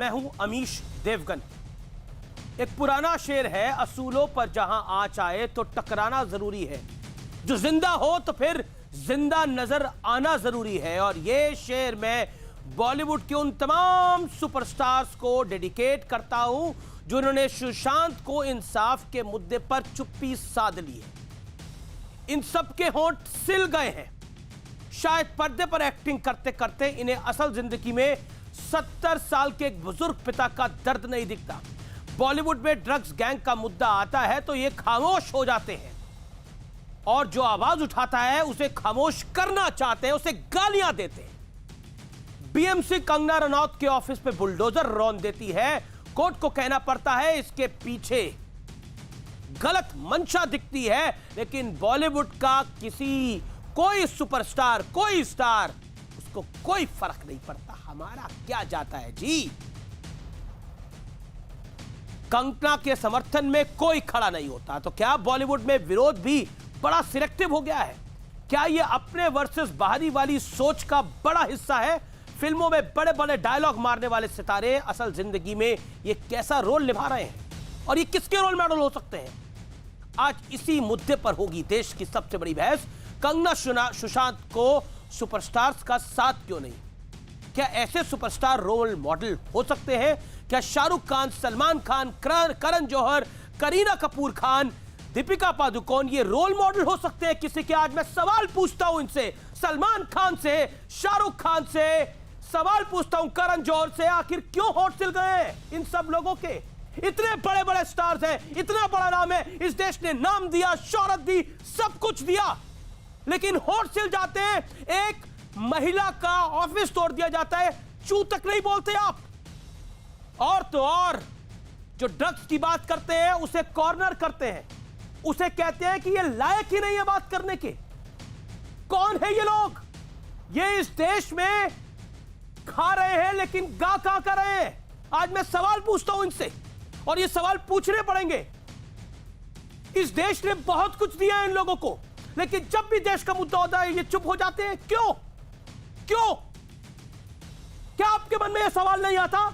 मैं हूं अमीश देवगन। एक पुराना शेर है, असूलों पर जहां आँच आए तो टकराना जरूरी है, जो जिंदा हो तो फिर जिंदा नजर आना जरूरी है। और ये शेर मैं बॉलीवुड के उन तमाम सुपरस्टार्स को डेडिकेट करता हूं जिन्होंने सुशांत को इंसाफ के मुद्दे पर चुप्पी साध ली है। इन सब के होंठ सिल गए हैं। शायद पर्दे पर एक्टिंग करते करते इन्हें असल जिंदगी में 70 साल के एक बुजुर्ग पिता का दर्द नहीं दिखता। बॉलीवुड में ड्रग्स गैंग का मुद्दा आता है तो ये खामोश हो जाते हैं, और जो आवाज उठाता है उसे खामोश करना चाहते हैं, उसे गालियां देते हैं। बीएमसी कंगना रनौत के ऑफिस पे बुलडोजर रौंद देती है। कोर्ट को कहना पड़ता है इसके पीछे गलत मंशा दिखती है, लेकिन बॉलीवुड का कोई सुपरस्टार, कोई स्टार, उसको कोई फर्क नहीं पड़ता। हमारा क्या जाता है जी। कंगना के समर्थन में कोई खड़ा नहीं होता। तो क्या बॉलीवुड में विरोध भी बड़ा सिलेक्टिव हो गया है? क्या यह अपने वर्सेस बाहरी वाली सोच का बड़ा हिस्सा है? फिल्मों में बड़े बड़े डायलॉग मारने वाले सितारे असल जिंदगी में ये कैसा रोल निभा रहे हैं, और ये किसके रोल मॉडल हो सकते हैं? आज इसी मुद्दे पर होगी देश की सबसे बड़ी बहस। कंगना सुशांत को सुपरस्टार्स का साथ क्यों नहीं? क्या ऐसे सुपरस्टार रोल मॉडल हो सकते हैं? क्या शाहरुख खान, सलमान खान, करण जौहर, करीना कपूर खान, दीपिका पादुकोण ये रोल मॉडल हो सकते हैं किसी के? आज मैं सवाल पूछता हूं इनसे, सलमान खान से, शाहरुख खान से, सवाल पूछता हूं करण जौहर से, आखिर क्यों होठ सिल गए इन सब लोगों के? इतने बड़े बड़े स्टार्स हैं, इतना बड़ा नाम है, इस देश ने नाम दिया, शोहरत दी, सब कुछ दिया, लेकिन होठ सिल जाते हैं। एक महिला का ऑफिस तोड़ दिया जाता है, चू तक नहीं बोलते आप। और तो और जो ड्रग्स की बात करते हैं उसे कॉर्नर करते हैं, उसे कहते हैं कि ये लायक ही नहीं है बात करने के। कौन है ये लोग? ये इस देश में खा रहे हैं लेकिन गा कहां कर रहे हैं? आज मैं सवाल पूछता हूं इनसे, और ये सवाल पूछने पड़ेंगे। इस देश ने बहुत कुछ दिया है इन लोगों को, लेकिन जब भी देश का मुद्दा होता है ये चुप हो जाते हैं। क्यों? क्यों? क्या आपके मन में यह सवाल नहीं आता?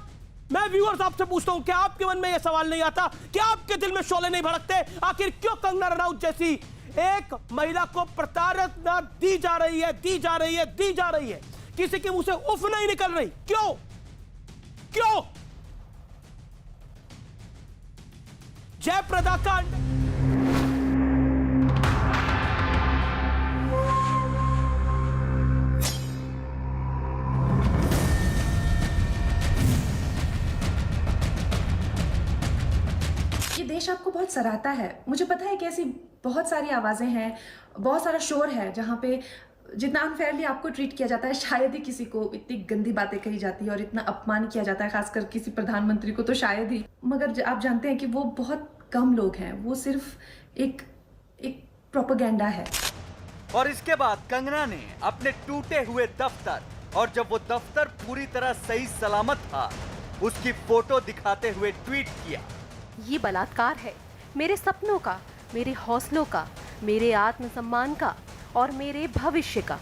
मैं व्यूअर्स आपसे पूछता हूं, क्या आपके मन में यह सवाल नहीं आता? क्या आपके दिल में शोले नहीं भड़कते? आखिर क्यों कंगना रनौत जैसी एक महिला को प्रताड़ना दी जा रही है, दी जा रही है, दी जा रही है? किसी के मुंह से उफ नहीं निकल रही। क्यों? क्यों? जयप्रदा कांड, देश आपको बहुत सराहता है। मुझे पता है कि ऐसी बहुत सारी आवाज़ें हैं, बहुत सारा शोर है जहाँ पे जितना अनफेयरली आपको ट्रीट किया जाता है, शायद ही किसी को इतनी गंदी बातें कही जाती है और इतना अपमान किया जाता है, खासकर किसी प्रधानमंत्री को तो शायद ही। मगर आप जानते हैं कि वो बहुत कम लोग हैं, वो सिर्फ एक प्रोपेगेंडा है। और इसके बाद कंगना ने अपने टूटे हुए दफ्तर, और जब वो दफ्तर पूरी तरह सही सलामत था, उसकी फोटो दिखाते हुए ट्वीट किया, ये बलात्कार है मेरे सपनों का, मेरे हौसलों का, मेरे आत्मसम्मान का और मेरे भविष्य का।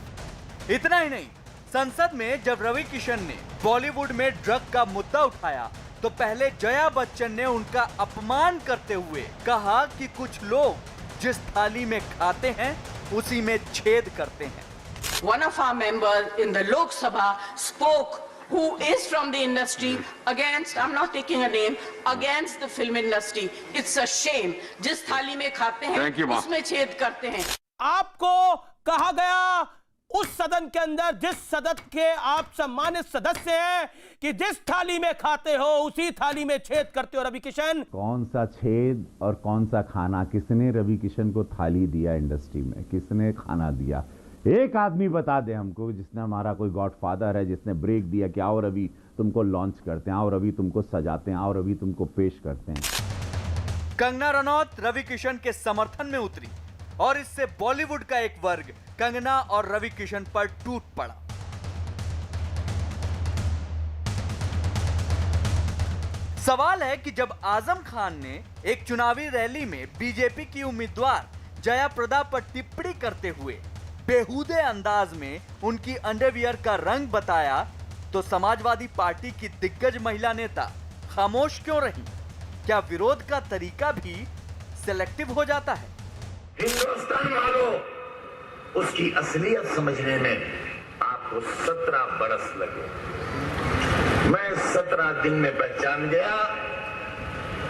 इतना ही नहीं, संसद में जब रवि किशन ने बॉलीवुड में ड्रग का मुद्दा उठाया तो पहले जया बच्चन ने उनका अपमान करते हुए कहा कि कुछ लोग जिस थाली में खाते हैं उसी में छेद करते हैं। One of our members in the Lok Sabha spoke, who is from the industry, against, I'm not taking a name, against the film industry. It's a shame. जिस थाली में खाते हैं उसमें छेद करते हैं। आपको कहा गया उस सदन के अंदर, जिस सदन के आप सम्मानित सदस्य हैं, कि जिस थाली में खाते हो उसी थाली में छेद करते हो। रवि किशन, कौन सा छेद और कौन सा खाना? किसने रवि किशन को थाली दिया इंडस्ट्री में? किसने खाना दिया? एक आदमी बता दे हमको जिसने, हमारा कोई गॉडफादर है जिसने ब्रेक दिया कि आओ रवि तुमको लॉन्च करते हैं, आओ रवि तुमको सजाते हैं, आओ रवि तुमको पेश करते हैं। कंगना रनौत रवि किशन के समर्थन में उतरी, और इससे बॉलीवुड का एक वर्ग कंगना और रवि किशन पर टूट पड़ा। सवाल है कि जब आजम खान ने एक चुनावी रैली में बीजेपी की उम्मीदवार जया प्रदा पर टिप्पणी करते हुए बेहुदे अंदाज में उनकी अंडरवियर का रंग बताया, तो समाजवादी पार्टी की दिग्गज महिला नेता खामोश क्यों रही? क्या विरोध का तरीका भी सिलेक्टिव हो जाता है? हिंदुस्तान वालों, उसकी असलियत समझने में आपको 17 बरस लगे। मैं 17 दिन में पहचान गया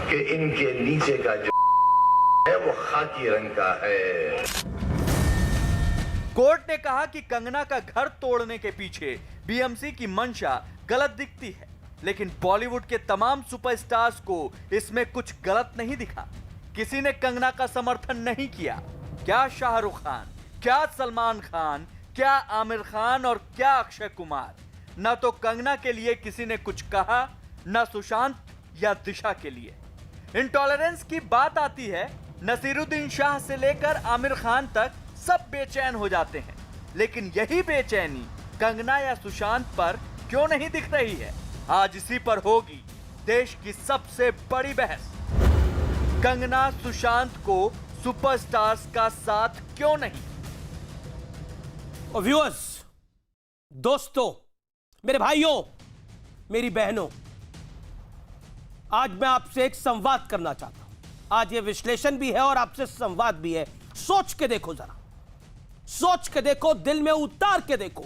कि इनके नीचे का जो है वो खाकी रंग का है। कोर्ट ने कहा कि कंगना का घर तोड़ने के पीछे बीएमसी की मंशा गलत दिखती है, लेकिन बॉलीवुड के तमाम सुपरस्टार्स को इसमें कुछ गलत नहीं दिखा। किसी ने कंगना का समर्थन नहीं किया। क्या शाहरुख खान, क्या सलमान खान, क्या आमिर खान और क्या अक्षय कुमार। न तो कंगना के लिए किसी ने कुछ कहा, न सुशांत या दिशा के लिए। इंटॉलरेंस की बात आती है, नसीरुद्दीन शाह से लेकर आमिर खान तक सब बेचैन हो जाते हैं, लेकिन यही बेचैनी कंगना या सुशांत पर क्यों नहीं दिख रही है? आज इसी पर होगी देश की सबसे बड़ी बहस। कंगना सुशांत को सुपरस्टार्स का साथ क्यों नहीं? और व्यूअर्स, दोस्तों, मेरे भाइयों, मेरी बहनों, आज मैं आपसे एक संवाद करना चाहता हूं। आज ये विश्लेषण भी है और आपसे संवाद भी है। सोच के देखो, जरा सोच के देखो, दिल में उतार के देखो।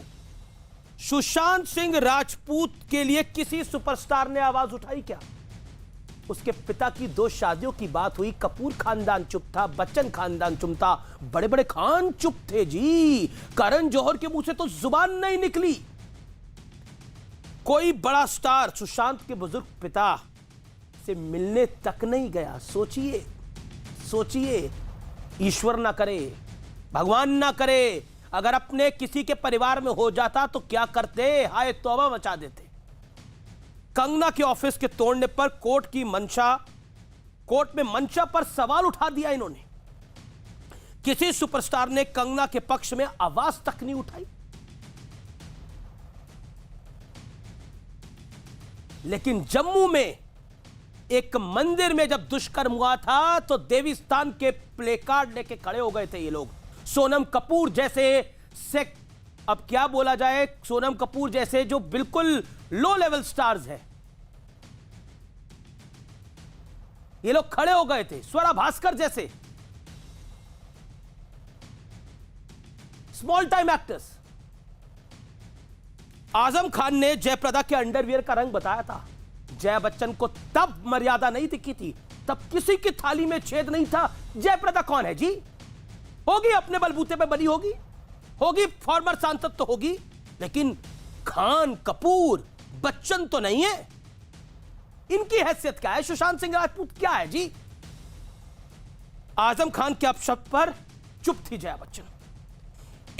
सुशांत सिंह राजपूत के लिए किसी सुपरस्टार ने आवाज उठाई क्या? उसके पिता की 2 शादियों की बात हुई, कपूर खानदान चुप था, बच्चन खानदान चुप था, बड़े बड़े खान चुप थे जी। करण जौहर के मुंह से तो जुबान नहीं निकली। कोई बड़ा स्टार सुशांत के बुजुर्ग पिता से मिलने तक नहीं गया। सोचिए, सोचिए, ईश्वर ना करे, भगवान ना करे, अगर अपने किसी के परिवार में हो जाता तो क्या करते? हाय तौबा मचा देते। कंगना के ऑफिस के तोड़ने पर कोर्ट में मंशा पर सवाल उठा दिया इन्होंने। किसी सुपरस्टार ने कंगना के पक्ष में आवाज तक नहीं उठाई। लेकिन जम्मू में एक मंदिर में जब दुष्कर्म हुआ था तो देवी स्थान के प्लेकार्ड लेके खड़े हो गए थे ये लोग। सोनम कपूर जैसे अब क्या बोला जाए, सोनम कपूर जैसे जो बिल्कुल लो लेवल स्टार्स हैं, ये लोग खड़े हो गए थे। स्वरा भास्कर जैसे small time actors. Azam Khan ने जयप्रदा के अंडरवियर का रंग बताया था। जया बच्चन को तब मर्यादा नहीं दिखी थी, तब किसी की थाली में छेद नहीं था। जयप्रदा कौन है जी? होगी अपने बलबूते पे बनी होगी फॉर्मर सांसद तो होगी, लेकिन खान, कपूर, बच्चन तो नहीं है। इनकी हैसियत क्या है? सुशांत सिंह राजपूत क्या है जी? आजम खान के अपशब्द पर चुप थी जया बच्चन।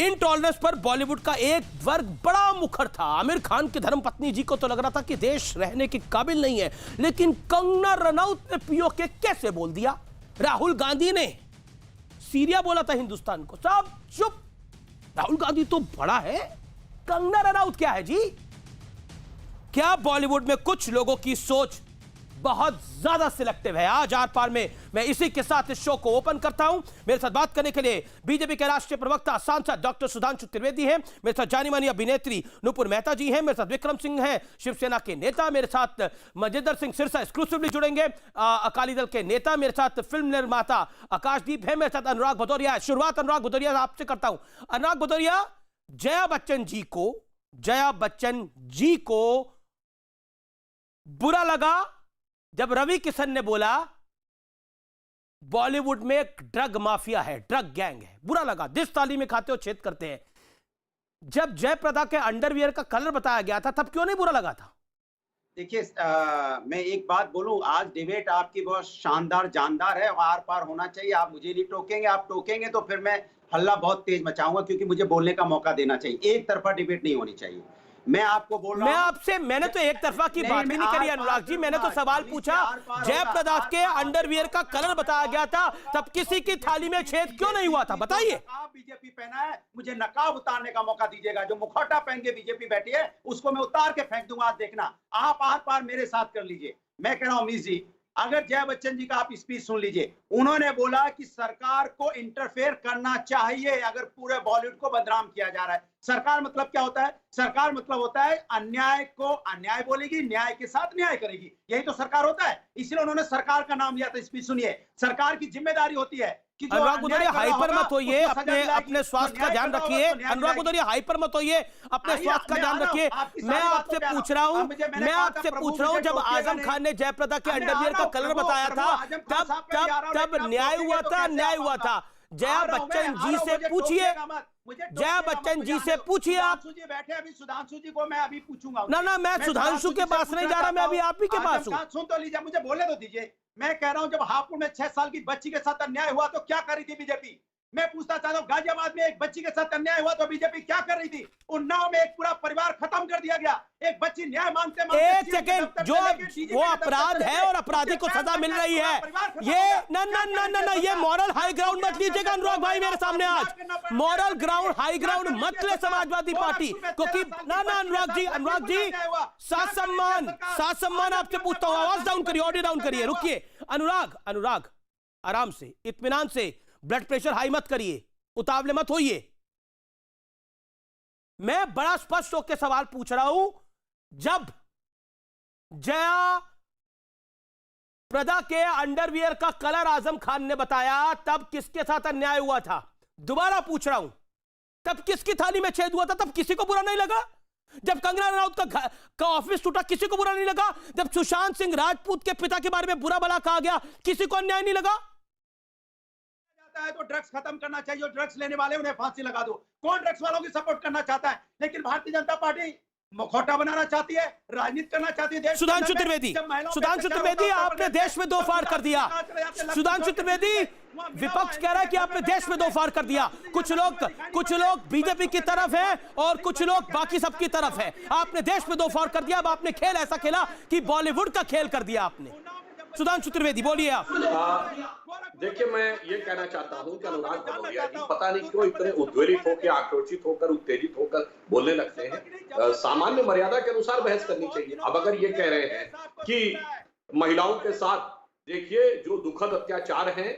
इनटॉलरेंस पर बॉलीवुड का एक वर्ग बड़ा मुखर था। आमिर खान की धर्मपत्नी जी को तो लग रहा था कि देश रहने के काबिल नहीं है, लेकिन कंगना रनौत ने पीओके कैसे बोल दिया। राहुल गांधी ने सीरिया बोला था हिंदुस्तान को, सब चुप। राहुल गांधी तो बड़ा है, कंगना रनौत क्या है जी? क्या बॉलीवुड में कुछ लोगों की सोच बहुत ज्यादा सिलेक्टिव है? आज आर पार में मैं इसी के साथ इस शो को ओपन करता हूं। मेरे साथ बात करने के लिए बीजेपी के राष्ट्रीय प्रवक्ता सांसद डॉक्टर सुधांशु त्रिवेदी हैं, मेरे साथ जानी मानी अभिनेत्री नुपुर मेहता जी हैं, मेरे साथ विक्रम सिंह हैं, शिवसेना के नेता, मेरे साथ मजिंदर सिंह सिरसा एक्सक्लूसिवली जुड़ेंगे, अकाली दल के नेता, मेरे साथ फिल्म निर्माता आकाशदीप है, मेरे साथ अनुराग भदौरिया है। शुरुआत अनुराग भदौरिया आपसे करता हूं। अनुराग भदौरिया, जया बच्चन जी को बुरा लगा जब रवि किशन ने बोला बॉलीवुड में एक ड्रग माफिया है, ड्रग गैंग है। बुरा लगा, जिस थाली में खाते हो छेद करते हैं। जब जयप्रदा के अंडरवियर का कलर बताया गया था तब क्यों नहीं बुरा लगा था? देखिए, मैं एक बात बोलूं, आज डिबेट आपकी बहुत शानदार जानदार है, आर पार होना चाहिए। आप मुझे नहीं टोकेंगे, आप टोकेंगे तो फिर मैं हल्ला बहुत तेज मचाऊंगा, क्योंकि मुझे बोलने का मौका देना चाहिए। एक तरफा डिबेट नहीं होनी चाहिए। मैं आपको बोल रहा हूं, मैंने तो एक तरफा की बात भी नहीं करी अनुराग जी। मैंने तो सवाल पूछा, जयप्रदा के अंडरवियर का कलर बताया गया था, तब किसी की थाली में छेद क्यों नहीं हुआ था? बताइए। नकाब बीजेपी पहना है, मुझे नकाब उतारने का मौका दीजिएगा। जो मुखौटा पहन के बीजेपी बैठी है उसको मैं उतार के फेंक दूंगा। आज देखना, आप आर पार मेरे साथ कर लीजिए। मैं कह रहा हूं, अमीश जी, अगर जया बच्चन जी का आप स्पीच सुन लीजिए, उन्होंने बोला कि सरकार को इंटरफेयर करना चाहिए अगर पूरे बॉलीवुड को बदनाम किया जा रहा है। सरकार मतलब क्या होता है? सरकार मतलब होता है अन्याय को अन्याय बोलेगी, न्याय के साथ न्याय करेगी, यही तो सरकार होता है। इसलिए उन्होंने सरकार का नाम लिया था। स्पीच सुनिए, सरकार की जिम्मेदारी होती है कि जो अनुराग भदौरिया हाइपर मत होइए, उसको सजा दिलाएगी। अपने स्वास्थ्य का ध्यान रखिए। अनुराग भदौरिया हाइपर मत होइए, अपने स्वास्थ्य का ध्यान रखिए। मैं आपसे पूछ रहा हूं, जब आजम खान ने जयप्रदा के अंडरवियर का कलर बताया था, तब न्याय हुआ था, अन्याय हुआ था? जया बच्चन जी से पूछिए, जया बच्चन जी से पूछिए आप। बैठे अभी सुधांशु जी को मैं अभी पूछूंगा। ना मैं सुधांशु के पास नहीं जा रहा, मैं अभी आप ही के पास हूँ। सुन तो लीजिए, मुझे बोले तो दीजिए। मैं कह रहा हूं जब हापुड़ में 6 साल की बच्ची के साथ अन्याय हुआ तो क्या कर रही थी बीजेपी? मैं पूछना चाहता हूं, गाजियाबाद में एक बच्ची के साथ अन्याय हुआ तो बीजेपी क्या कर रही थी? उन्नाव में एक पूरा परिवार खत्म कर दिया गया। एक बच्ची न्याय मांगते एक सेकेंड, जो वो अपराध है और अपराधी को सजा मिल रही है, ये ना ये मॉरल हाई ग्राउंड मत लीजिएगा अनुराग भाई मेरे सामने आज। मॉरल ग्राउंड हाई ग्राउंड मत ले समाजवादी पार्टी, क्योंकि ना अनुराग जी साथ सम्मान आपसे पूछता हूं। आवाज डाउन करिए, ऑडियो डाउन करिए, रुकिए। अनुराग आराम से, इत्मीनान से, ब्लड प्रेशर हाई मत करिए, उतावले मत होइए। मैं बड़ा स्पष्ट होकर सवाल पूछ रहा हूं, जब जया प्रदा के अंडरवियर का कलर आजम खान ने बताया, तब किसके साथ अन्याय हुआ था? दोबारा पूछ रहा हूं, तब किसकी थाली में छेद हुआ था? तब किसी को बुरा नहीं लगा? जब कंगना रनौत का ऑफिस टूटा, किसी को बुरा नहीं लगा? जब सुशांत सिंह राजपूत के पिता के बारे में बुरा भला कहा गया, किसी को अन्याय नहीं लगा? है तो ड्रग्स खत्म करना चाहिए, और ड्रग्स लेने वाले उन्हें फांसी लगा दो। कौन ड्रग्स वालों की सपोर्ट करना चाहता है? लेकिन भारतीय जनता पार्टी मुखौटा बनाना चाहती है, राजनीति करना चाहती है। सुधांशु त्रिवेदी, आपने देश में दो फाड़ कर दिया। सुधांशु त्रिवेदी, विपक्ष कह रहा है कि आपने देश में दो फाड़ कर दिया। कुछ लोग बीजेपी की तरफ हैं और कुछ लोग बाकी सबकी तरफ है। आपने देश में दो फाड़ कर दिया। अब आपने खेल ऐसा खेला कि बॉलीवुड का खेल कर दिया आपने। सुधांशु त्रिवेदी, बोलिए आप। देखिए, मैं ये कहना चाहता हूं कि अनुराग भदौरिया जी पता नहीं क्यों इतने उद्वेलित होकर, आक्रोशित होकर, उत्तेजित होकर बोलने लगते हैं। सामान्य मर्यादा के अनुसार बहस करनी चाहिए। अब अगर ये कह रहे हैं कि महिलाओं के साथ, देखिए, जो दुखद अत्याचार हैं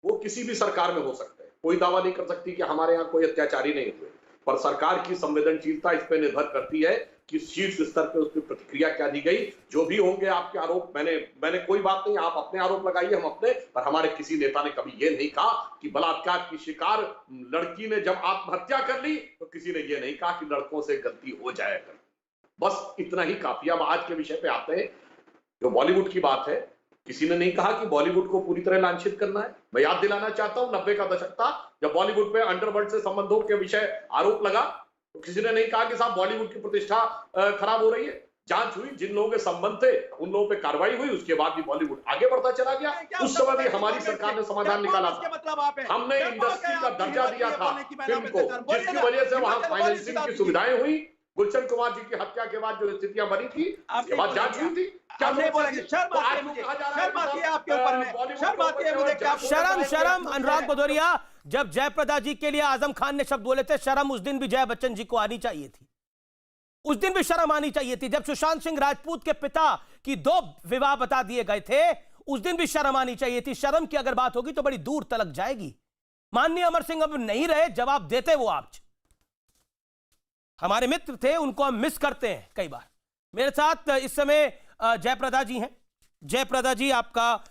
वो किसी भी सरकार में हो सकते हैं। कोई दावा नहीं कर सकती कि हमारे यहाँ कोई अत्याचारी नहीं हुए, पर सरकार की संवेदनशीलता इस पे निर्भर करती है कि शीर्ष स्तर पे उसकी प्रतिक्रिया क्या दी गई। जो भी होंगे आपके आरोप, मैंने कोई बात नहीं, आप अपने आरोप लगाइए, हम अपने, पर हमारे किसी नेता ने कभी ये नहीं कहा कि बलात्कार की शिकार लड़की ने जब आत्महत्या कर ली तो किसी ने ये नहीं कहा कि लड़कों से गलती हो जाएगा। बस इतना ही काफी। अब आज के विषय पे आते हैं, जो बॉलीवुड की बात है। किसी ने नहीं कहा कि बॉलीवुड को पूरी तरह लांछित करना है। मैं याद दिलाना चाहता हूं, 90 का दशक था जब बॉलीवुड पे अंडरवर्ल्ड से संबंधों के विषय आरोप लगा, तो किसी ने नहीं कहा कि साहब बॉलीवुड की प्रतिष्ठा खराब हो रही है। जांच हुई, जिन लोगों के संबंध थे उन लोगों पे कार्रवाई हुई, उसके बाद भी बॉलीवुड आगे बढ़ता चला गया। उस समय भी हमारी सरकार ने समाधान निकाला था। हमने इंडस्ट्री का दर्जा दिया था फिल्म को, जिसकी वजह से वहां फाइनेंसिंग की सुविधाएं हुई। गुलशन कुमार जी की हत्या के बाद जो स्थितियां बनी थी, उसके बाद जांच हुई थी। क्या नहीं बोलेंगे? शर्म अनुराग भदौरिया, जब जयप्रदा जी के लिए आजम खान ने शब्द बोले थे शर्म, उस दिन भी जया बच्चन जी को आनी चाहिए थी। उस दिन भी शर्म आनी चाहिए थी। जब सुशांत सिंह राजपूत के पिता की 2 विवाह बता दिए गए थे, उस दिन भी शर्म आनी चाहिए थी। शर्म की अगर बात होगी तो बड़ी दूर तलक जाएगी। माननीय अमर सिंह अब नहीं रहे, जवाब देते वो आप। हमारे मित्र थे, उनको हम मिस करते हैं कई बार। मेरे साथ इस समय जयप्रदा जी हैं। जयप्रदा जी, आपका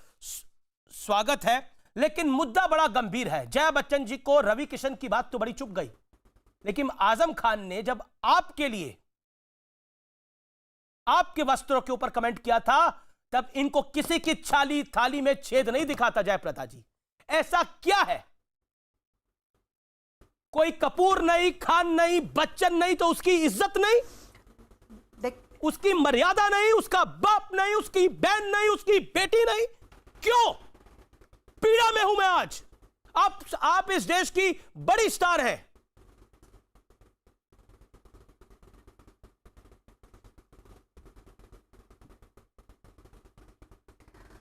स्वागत है। लेकिन मुद्दा बड़ा गंभीर है। जया बच्चन जी को रवि किशन की बात तो बड़ी चुप गई, लेकिन आजम खान ने जब आपके लिए आपके वस्त्रों के ऊपर कमेंट किया था, तब इनको किसी की थाली में छेद नहीं दिखा था। जयप्रदा जी, ऐसा क्या है? कोई कपूर नहीं, खान नहीं, बच्चन नहीं, तो उसकी इज्जत नहीं, उसकी मर्यादा नहीं, उसका बाप नहीं, उसकी बहन नहीं, उसकी बेटी नहीं? क्यों? पीड़ा में हूं मैं आज। आप इस देश की बड़ी स्टार हैं।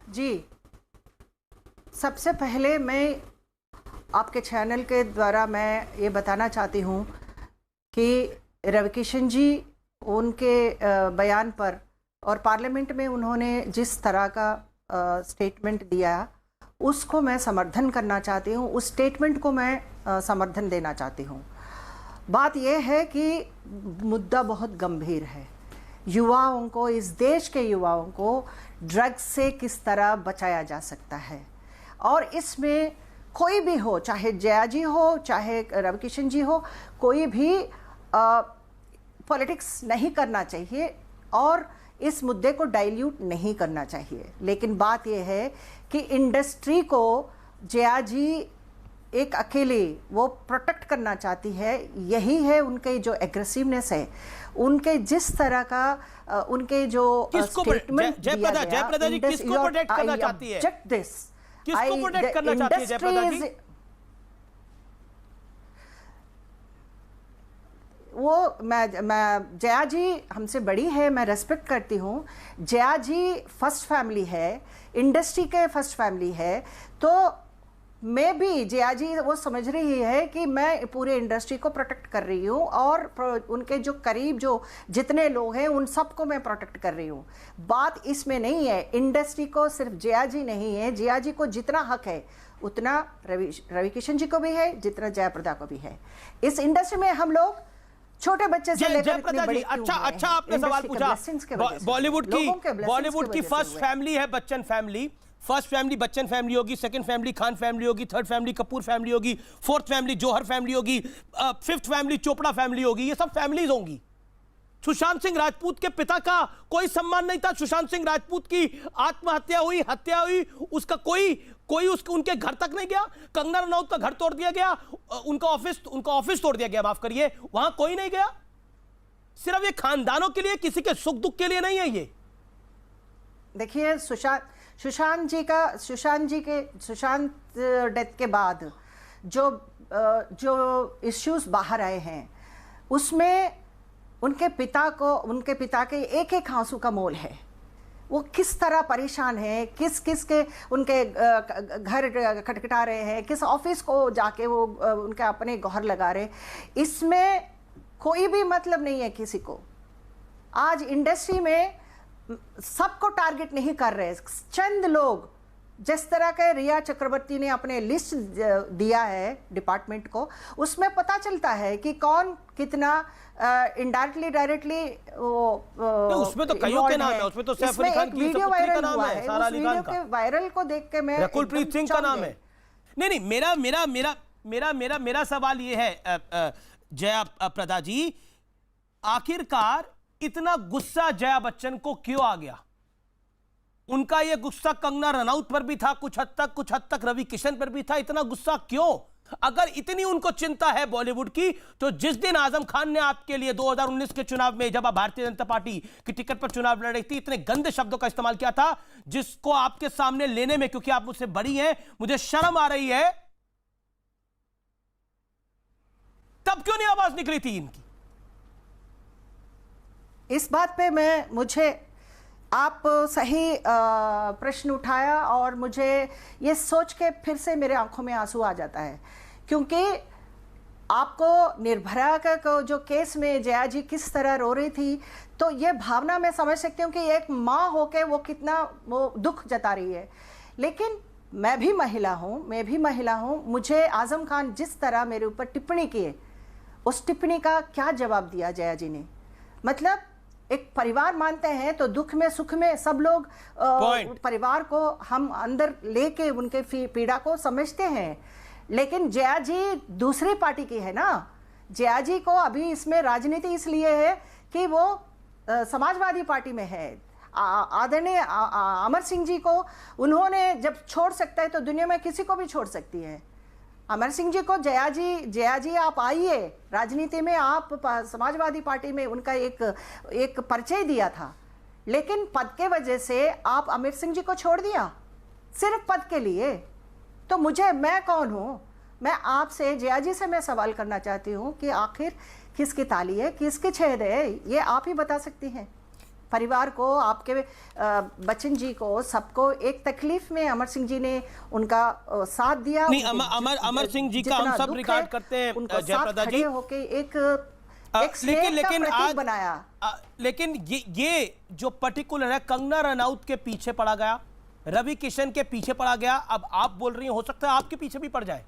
जी, सबसे पहले मैं आपके चैनल के द्वारा मैं ये बताना चाहती हूँ कि रवि किशन जी, उनके बयान पर और पार्लियामेंट में उन्होंने जिस तरह का स्टेटमेंट दिया उसको मैं समर्थन करना चाहती हूँ, उस स्टेटमेंट को मैं समर्थन देना चाहती हूँ। बात यह है कि मुद्दा बहुत गंभीर है। युवाओं को, इस देश के युवाओं को ड्रग्स से किस तरह बचाया जा सकता है, और इसमें कोई भी हो, चाहे जया जी हो, चाहे रविकिशन जी हो, कोई भी पॉलिटिक्स नहीं करना चाहिए और इस मुद्दे को डाइल्यूट नहीं करना चाहिए। लेकिन बात यह है कि इंडस्ट्री को जया जी एक अकेले वो प्रोटेक्ट करना चाहती है। यही है उनके जो एग्रेसिवनेस है, उनके जिस तरह का उनके जो स्टेटमेंट जयप्रदा जी किसको प्रोटेक्ट करना चाहती है? किसको प्रोटेक्ट करना चाहती है जयप्रदा जी? वो मैं जया जी हमसे बड़ी है, मैं रेस्पेक्ट करती हूँ। जया जी फर्स्ट फैमिली है, इंडस्ट्री के फर्स्ट फैमिली है, तो मैं भी जया जी वो समझ रही है कि मैं पूरे इंडस्ट्री को प्रोटेक्ट कर रही हूँ और उनके जो करीब जो जितने लोग हैं उन सबको मैं प्रोटेक्ट कर रही हूँ। बात इसमें नहीं है, इंडस्ट्री को सिर्फ जया जी नहीं है, जया जी को जितना हक है उतना रविकिशन जी को भी है, जितना जयप्रदा को भी है। इस इंडस्ट्री में हम लोग छोटे बच्चे से लेकर इतने बड़े अच्छा आपने सवाल पूछा। बॉलीवुड की फर्स्ट फैमिली है Bachchan family. First family Bachchan family होगी, सेकंड फैमिली खान फैमिली होगी, थर्ड फैमिली कपूर फैमिली होगी, फोर्थ फैमिली जौहर फैमिली होगी, फिफ्थ फैमिली चोपड़ा फैमिली होगी। ये सब फैमिलीज होंगी। सुशांत सिंह राजपूत के पिता का कोई सम्मान नहीं था। सुशांत सिंह राजपूत की आत्महत्या हुई, हत्या हुई, उसका कोई उनके घर तक नहीं गया। कंगना रनौत का घर तोड़ दिया गया, उनका ऑफिस तोड़ दिया गया, माफ करिए, वहां कोई नहीं गया। सिर्फ ये खानदानों के लिए, किसी के सुख दुख के लिए नहीं है। ये देखिए सुशांत डेथ के बाद जो इश्यूज बाहर आए हैं उसमें उनके पिता के एक एक आंसू का मोल है। वो किस तरह परेशान है, किस के उनके घर खटखटा रहे हैं, किस ऑफिस को जाके वो उनके अपने गौहर लगा रहे, इसमें कोई भी मतलब नहीं है किसी को। आज इंडस्ट्री में सबको टारगेट नहीं कर रहे, चंद लोग, जिस तरह के रिया चक्रवर्ती ने अपने लिस्ट दिया है डिपार्टमेंट को, उसमें पता चलता है कि कौन कितना इनडायरेक्टली डायरेक्टली उसमें तो कईयों के नाम है, उसमें तो सैफ अली खान की वीडियो वायरल का नाम हुआ है, सारा अली खान का वायरल को देख के मैं रकुलप्रीत सिंह का नाम है। नहीं, मेरा सवाल ये है जया प्रदा जी, आखिरकार इतना गुस्सा जया बच्चन को क्यों आ गया? उनका यह गुस्सा कंगना रनौत पर भी था, कुछ हद तक रवि किशन पर भी था। इतना गुस्सा क्यों? अगर इतनी उनको चिंता है बॉलीवुड की, तो जिस दिन आजम खान ने आपके लिए 2019 के चुनाव में, जब आप भारतीय जनता पार्टी की टिकट पर चुनाव लड़ रही थी, इतने गंदे शब्दों का इस्तेमाल किया था, जिसको आपके सामने लेने में, क्योंकि आप मुझसे बड़ी हैं, मुझे शर्म आ रही है, तब क्यों नहीं आवाज निकली थी इनकी? इस बात पे मुझे आप सही प्रश्न उठाया और मुझे ये सोच के फिर से मेरे आंखों में आंसू आ जाता है, क्योंकि आपको निर्भया का जो केस में जया जी किस तरह रो रही थी, तो ये भावना मैं समझ सकती हूँ कि एक माँ होके वो कितना वो दुख जता रही है। लेकिन मैं भी महिला हूँ, मुझे आजम खान जिस तरह मेरे ऊपर टिप्पणी किए, उस टिप्पणी का क्या जवाब दिया जया जी ने? मतलब एक परिवार मानते हैं तो दुख में सुख में सब लोग परिवार को हम अंदर लेके उनके पीड़ा को समझते हैं। लेकिन जया जी दूसरी पार्टी की है ना। जया जी को अभी इसमें राजनीति इसलिए है कि वो समाजवादी पार्टी में है। आदरणीय अमर सिंह जी को उन्होंने जब छोड़ सकता है तो दुनिया में किसी को भी छोड़ सकती है। अमर सिंह जी को जया जी आप आइए राजनीति में, आप समाजवादी पार्टी में उनका एक परिचय दिया था, लेकिन पद के वजह से आप अमर सिंह जी को छोड़ दिया सिर्फ पद के लिए। तो मैं कौन हूँ? मैं आपसे, जया जी से मैं सवाल करना चाहती हूँ कि आखिर किसकी ताली है, किसकी छेद है, ये आप ही बता सकती हैं। परिवार को, आपके बच्चन जी को, सबको एक तकलीफ में अमर सिंह जी ने उनका साथ दिया। नहीं, अमर सिंह जी का हम सब रिकॉर्ड करते हैं जयप्रदा जी, होके लेकिन आज बनाया। लेकिन ये जो पर्टिकुलर है, कंगना रनौत के पीछे पड़ा गया, रवि किशन के पीछे पड़ा गया। अब आप बोल रही हैं हो सकता है आपके पीछे भी पड़ जाए,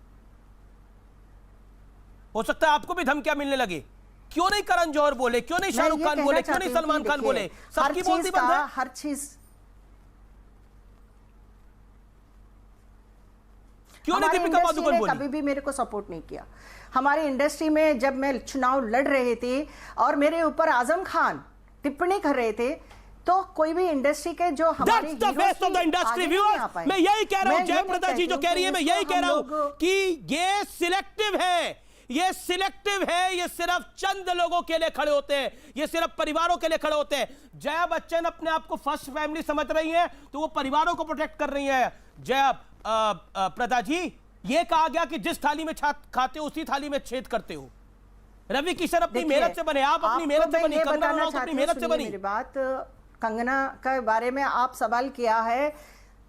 हो सकता है आपको भी धमकियां मिलने लगे। क्यों नहीं करण जौहर बोले, क्यों नहीं शाहरुख खान बोले, क्यों नहीं सलमान खान बोले? सबकी बोलती बंद है। हर चीज क्यों नहीं दीपिका पादुकोण बोली? कभी भी मेरे को सपोर्ट नहीं किया। हमारी इंडस्ट्री में जब मैं चुनाव लड़ रहे थे और मेरे ऊपर आजम खान टिप्पणी कर रहे थे, तो कोई भी इंडस्ट्री के जो हमारे That's the face of the industry viewers। मैं यही कह रहा हूं, जयप्रदा जी जो कह रही है, मैं यही कह रहा हूं कि ये सिलेक्टिव है, ये सिलेक्टिव है। ये सिर्फ चंद लोगों के लिए खड़े होते हैं, ये सिर्फ परिवारों के लिए खड़े होते हैं। जया बच्चन अपने आप को फर्स्ट फैमिली समझ रही है, तो वो परिवारों को प्रोटेक्ट कर रही है। जया प्रदा जी, ये कहा गया कि जिस थाली में खाते हो उसी थाली में छेद करते हो। रवि किशन अपनी मेहनत से बने, आप अपनी मेहनत से बनी, कंगना रनौत अपनी मेहनत से बनी। मेरी बात, कंगना के बारे में आप सवाल किया है।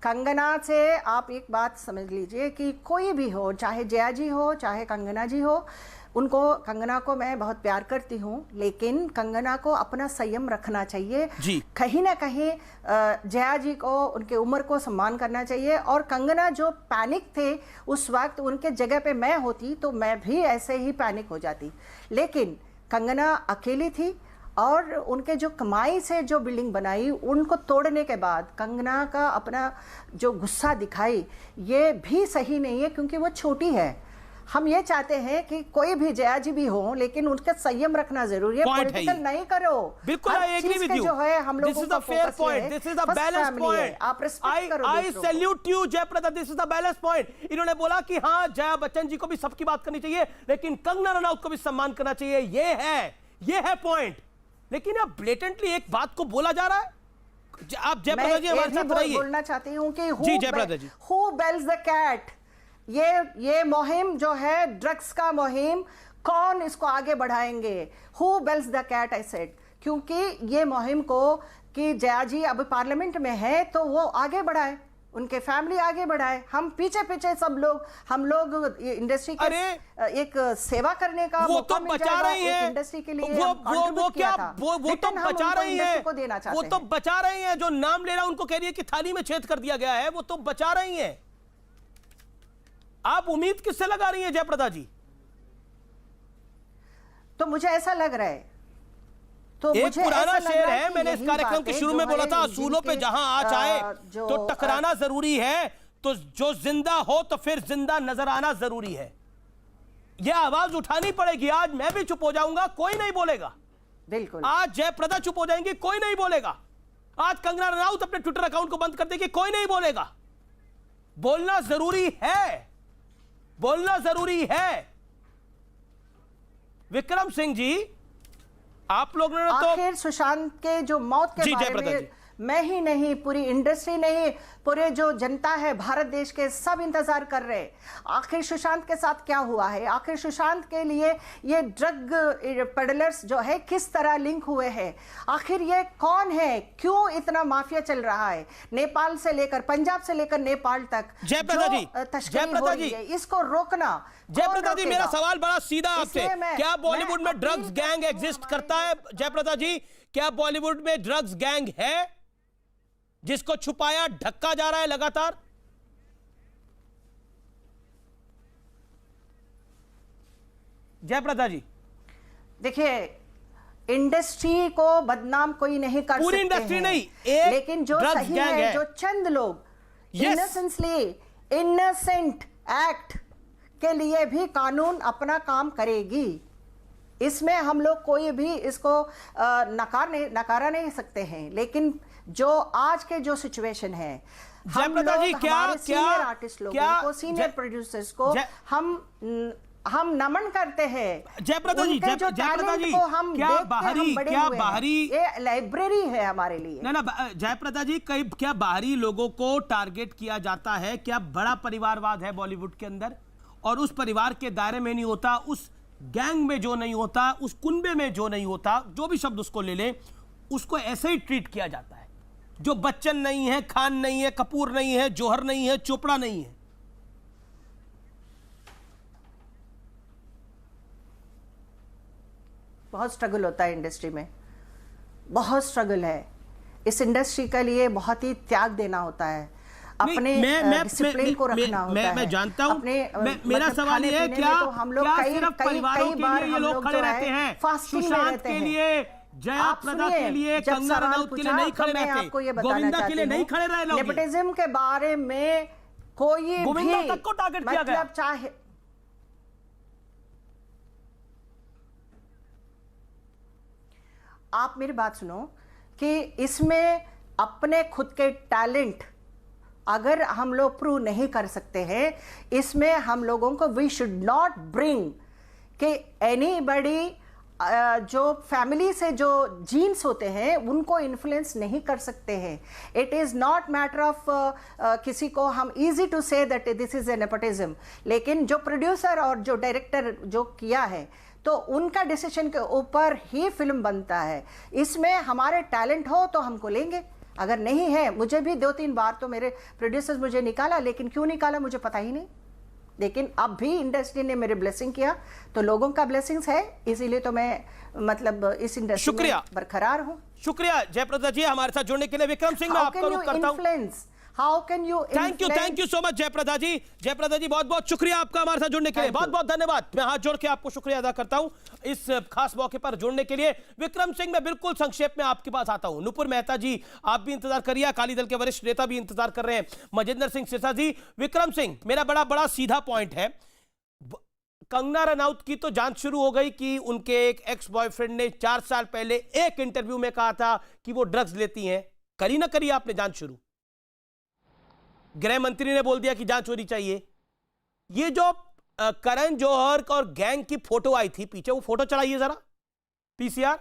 कंगना से आप एक बात समझ लीजिए कि कोई भी हो, चाहे जया जी हो चाहे कंगना जी हो, उनको, कंगना को मैं बहुत प्यार करती हूँ, लेकिन कंगना को अपना संयम रखना चाहिए जी। कहीं ना कहीं जया जी को उनके उम्र को सम्मान करना चाहिए। और कंगना जो पैनिक थे उस वक्त, उनके जगह पे मैं होती तो मैं भी ऐसे ही पैनिक हो जाती। लेकिन कंगना अकेली थी और उनके जो कमाई से जो बिल्डिंग बनाई, उनको तोड़ने के बाद कंगना का अपना जो गुस्सा दिखाई, ये भी सही नहीं है, क्योंकि वो छोटी है। हम ये चाहते हैं कि कोई भी जया जी भी हो, लेकिन उनका संयम रखना जरूरी है। पॉलिटिकल नहीं करो। बिल्कुल, I agree with you। जो है हम लोगों This is the fair point, this is the balanced point। आप रिस्पेक्ट करो। I salute you Jaya Prada, this is the balanced point। इन्होंने बोला कि हाँ, जया बच्चन जी को भी सबकी बात करनी चाहिए, लेकिन कंगना रनौत को भी सम्मान करना चाहिए। ये है पॉइंट। लेकिन अब ब्लेटेंटली एक बात को बोला जा रहा है। आप जयप्रदा जी हमारे साथ रहिए। बोलना चाहती हूँ कि हु बेल्स द कैट, ये मुहिम जो है ड्रग्स का मुहिम, कौन इसको आगे बढ़ाएंगे? Who bells the cat, I said. क्योंकि ये मुहिम को कि जया जी अब पार्लियामेंट में है तो वो आगे बढ़ाए, उनके फैमिली आगे बढ़ाए, हम पीछे पीछे सब लोग, हम लोग इंडस्ट्री के एक सेवा करने का वो तो बचा रही है इंडस्ट्री के लिए। वो क्या वो तो बचा रही है, वो तो बचा रही है। जो नाम ले रहा उनको कह रही है कि थाली में छेद कर दिया गया है, वो तो बचा रही है। आप उम्मीद किससे लगा रही हैं जयप्रदा जी? तो मुझे ऐसा लग रहा है, तो एक पुराना शेर है, मैंने इस कार्यक्रम के शुरू में बोला था, असूलों पे जहां आँच आए तो टकराना जरूरी है, तो जो जिंदा हो तो फिर जिंदा नजर आना जरूरी है। यह आवाज उठानी पड़ेगी। आज मैं भी चुप हो जाऊंगा, कोई नहीं बोलेगा। बिल्कुल। आज जयप्रदा चुप हो जाएंगी, कोई नहीं बोलेगा। आज कंगना रनौत अपने ट्विटर अकाउंट को बंद कर देगी, कोई नहीं बोलेगा। बोलना जरूरी है, बोलना जरूरी है। विक्रम सिंह जी, आप लोगों ने तो आखिर सुशांत के जो मौत के बारे में मैं ही नहीं, पूरी इंडस्ट्री नहीं, पूरे जो जनता है भारत देश के, सब इंतजार कर रहे हैं आखिर सुशांत के साथ क्या हुआ है। आखिर सुशांत के लिए ये ड्रग पेडलर्स जो है किस तरह लिंक हुए हैं, आखिर ये कौन है, क्यों इतना माफिया चल रहा है, नेपाल से लेकर, पंजाब से लेकर नेपाल तक। जयप्रदा जी, जयप्रदा जी, इसको रोकना। जयप्रदा जी, मेरा सवाल बड़ा सीधा आपसे, क्या बॉलीवुड में ड्रग्स गैंग एग्जिस्ट करता है? जयप्रदा जी, क्या बॉलीवुड में ड्रग्स गैंग है जिसको छुपाया ढका जा रहा है लगातार? जयप्रदा जी, देखिए, इंडस्ट्री को बदनाम कोई नहीं कर पूरी सकते इंडस्ट्री हैं, नहीं, लेकिन जो सही है, जो चंद लोग इनोसेंट एक्ट के लिए भी कानून अपना काम करेगी। इसमें हम लोग कोई भी इसको नकारा नहीं सकते हैं। लेकिन जो आज के जो सिचुएशन है, हम लोग हमारे सीनियर आर्टिस्ट लोगों को, सीनियर प्रोड्यूसर्स को हम नमन करते हैं। जयप्रदा जी, जयप्रदा जी, क्या बाहरी ये लाइब्रेरी है हमारे लिए। ना जयप्रदा जी, क्या बाहरी लोगों को टारगेट किया जाता है? क्या बड़ा परिवारवाद है बॉलीवुड के अंदर, और उस परिवार के दायरे में नहीं होता, उस गैंग में जो नहीं होता, उस कुनबे में जो नहीं होता, जो भी शब्द उसको ले ले, उसको ऐसे ही ट्रीट किया जाता है। जो बच्चन नहीं है, खान नहीं है, कपूर नहीं है, जौहर नहीं है, चोपड़ा नहीं है। बहुत स्ट्रगल होता है इंडस्ट्री में, बहुत स्ट्रगल है। इस इंडस्ट्री के लिए बहुत ही त्याग देना होता है। अपने डिसिप्लिन को रखना होता है। मैं जानता हूं, मेरा मतलब सवाल ये है क्या हम लोग सिर्फ परिवारों के लिए ये लोग खड़े रहते हैं? सुशांत के लिए, जया प्रदा के लिए, कंगना रनौत के लिए नहीं खड़े रहते, गोविंदा के लिए नहीं खड़े रहे लोग। नेपोटिज्म के बारे में कोई गोविंदा तक को टारगेट किया गया। मतलब चाहे आप मेरी बात सुनो कि इसमें अपने खुद के टैलेंट अगर हम लोग प्रूव नहीं कर सकते हैं, इसमें हम लोगों को वी शुड नॉट ब्रिंग कि एनीबॉडी जो फैमिली से जो जीन्स होते हैं उनको इन्फ्लुएंस नहीं कर सकते हैं। It is not matter of किसी को हम easy to say that this is a nepotism, लेकिन जो प्रोड्यूसर और जो डायरेक्टर जो किया है तो उनका डिसीजन के ऊपर ही फिल्म बनता है। इसमें हमारे टैलेंट हो तो हमको लेंगे, अगर नहीं है, मुझे भी 2-3 बार तो मेरे प्रोड्यूसर्स मुझे निकाला, लेकिन क्यों निकाला मुझे पता ही नहीं। लेकिन अब भी इंडस्ट्री ने मेरे ब्लेसिंग किया, तो लोगों का ब्लेसिंग्स है, इसीलिए तो मैं मतलब इस इंडस्ट्री में बरकरार हूं। शुक्रिया जयप्रदा जी हमारे साथ जुड़ने के लिए। विक्रम सिंह मैं आपका रुख करता हूं। How can you thank you so much Jayaprada ji. Jayaprada ji बहुत बहुत शुक्रिया आपका हमारे साथ जुड़ने के लिए, बहुत बहुत धन्यवाद। मैं हाथ जोड़ के आपको शुक्रिया अदा करता हूं इस खास मौके पर जुड़ने के लिए। विक्रम सिंह मैं बिल्कुल संक्षेप में आपके पास आता हूं। नुपुर मेहता जी आप भी इंतजार करिए, अकाली दल के वरिष्ठ नेता भी इंतजार कर रहे हैं, मजेंद्र सिंह सिरसा जी। विक्रम सिंह मेरा बड़ा सीधा पॉइंट है, कंगना रनौत की तो जांच शुरू हो गई कि उनके एक एक्स बॉयफ्रेंड ने 4 साल पहले एक इंटरव्यू में कहा था कि वो ड्रग्स लेती हैं। करी ना करी आपने जांच शुरू, गृह मंत्री ने बोल दिया कि जांच होनी चाहिए। ये जो करण जौहर और गैंग की फोटो आई थी पीछे, वो फोटो चलाइए जरा पीसीआर,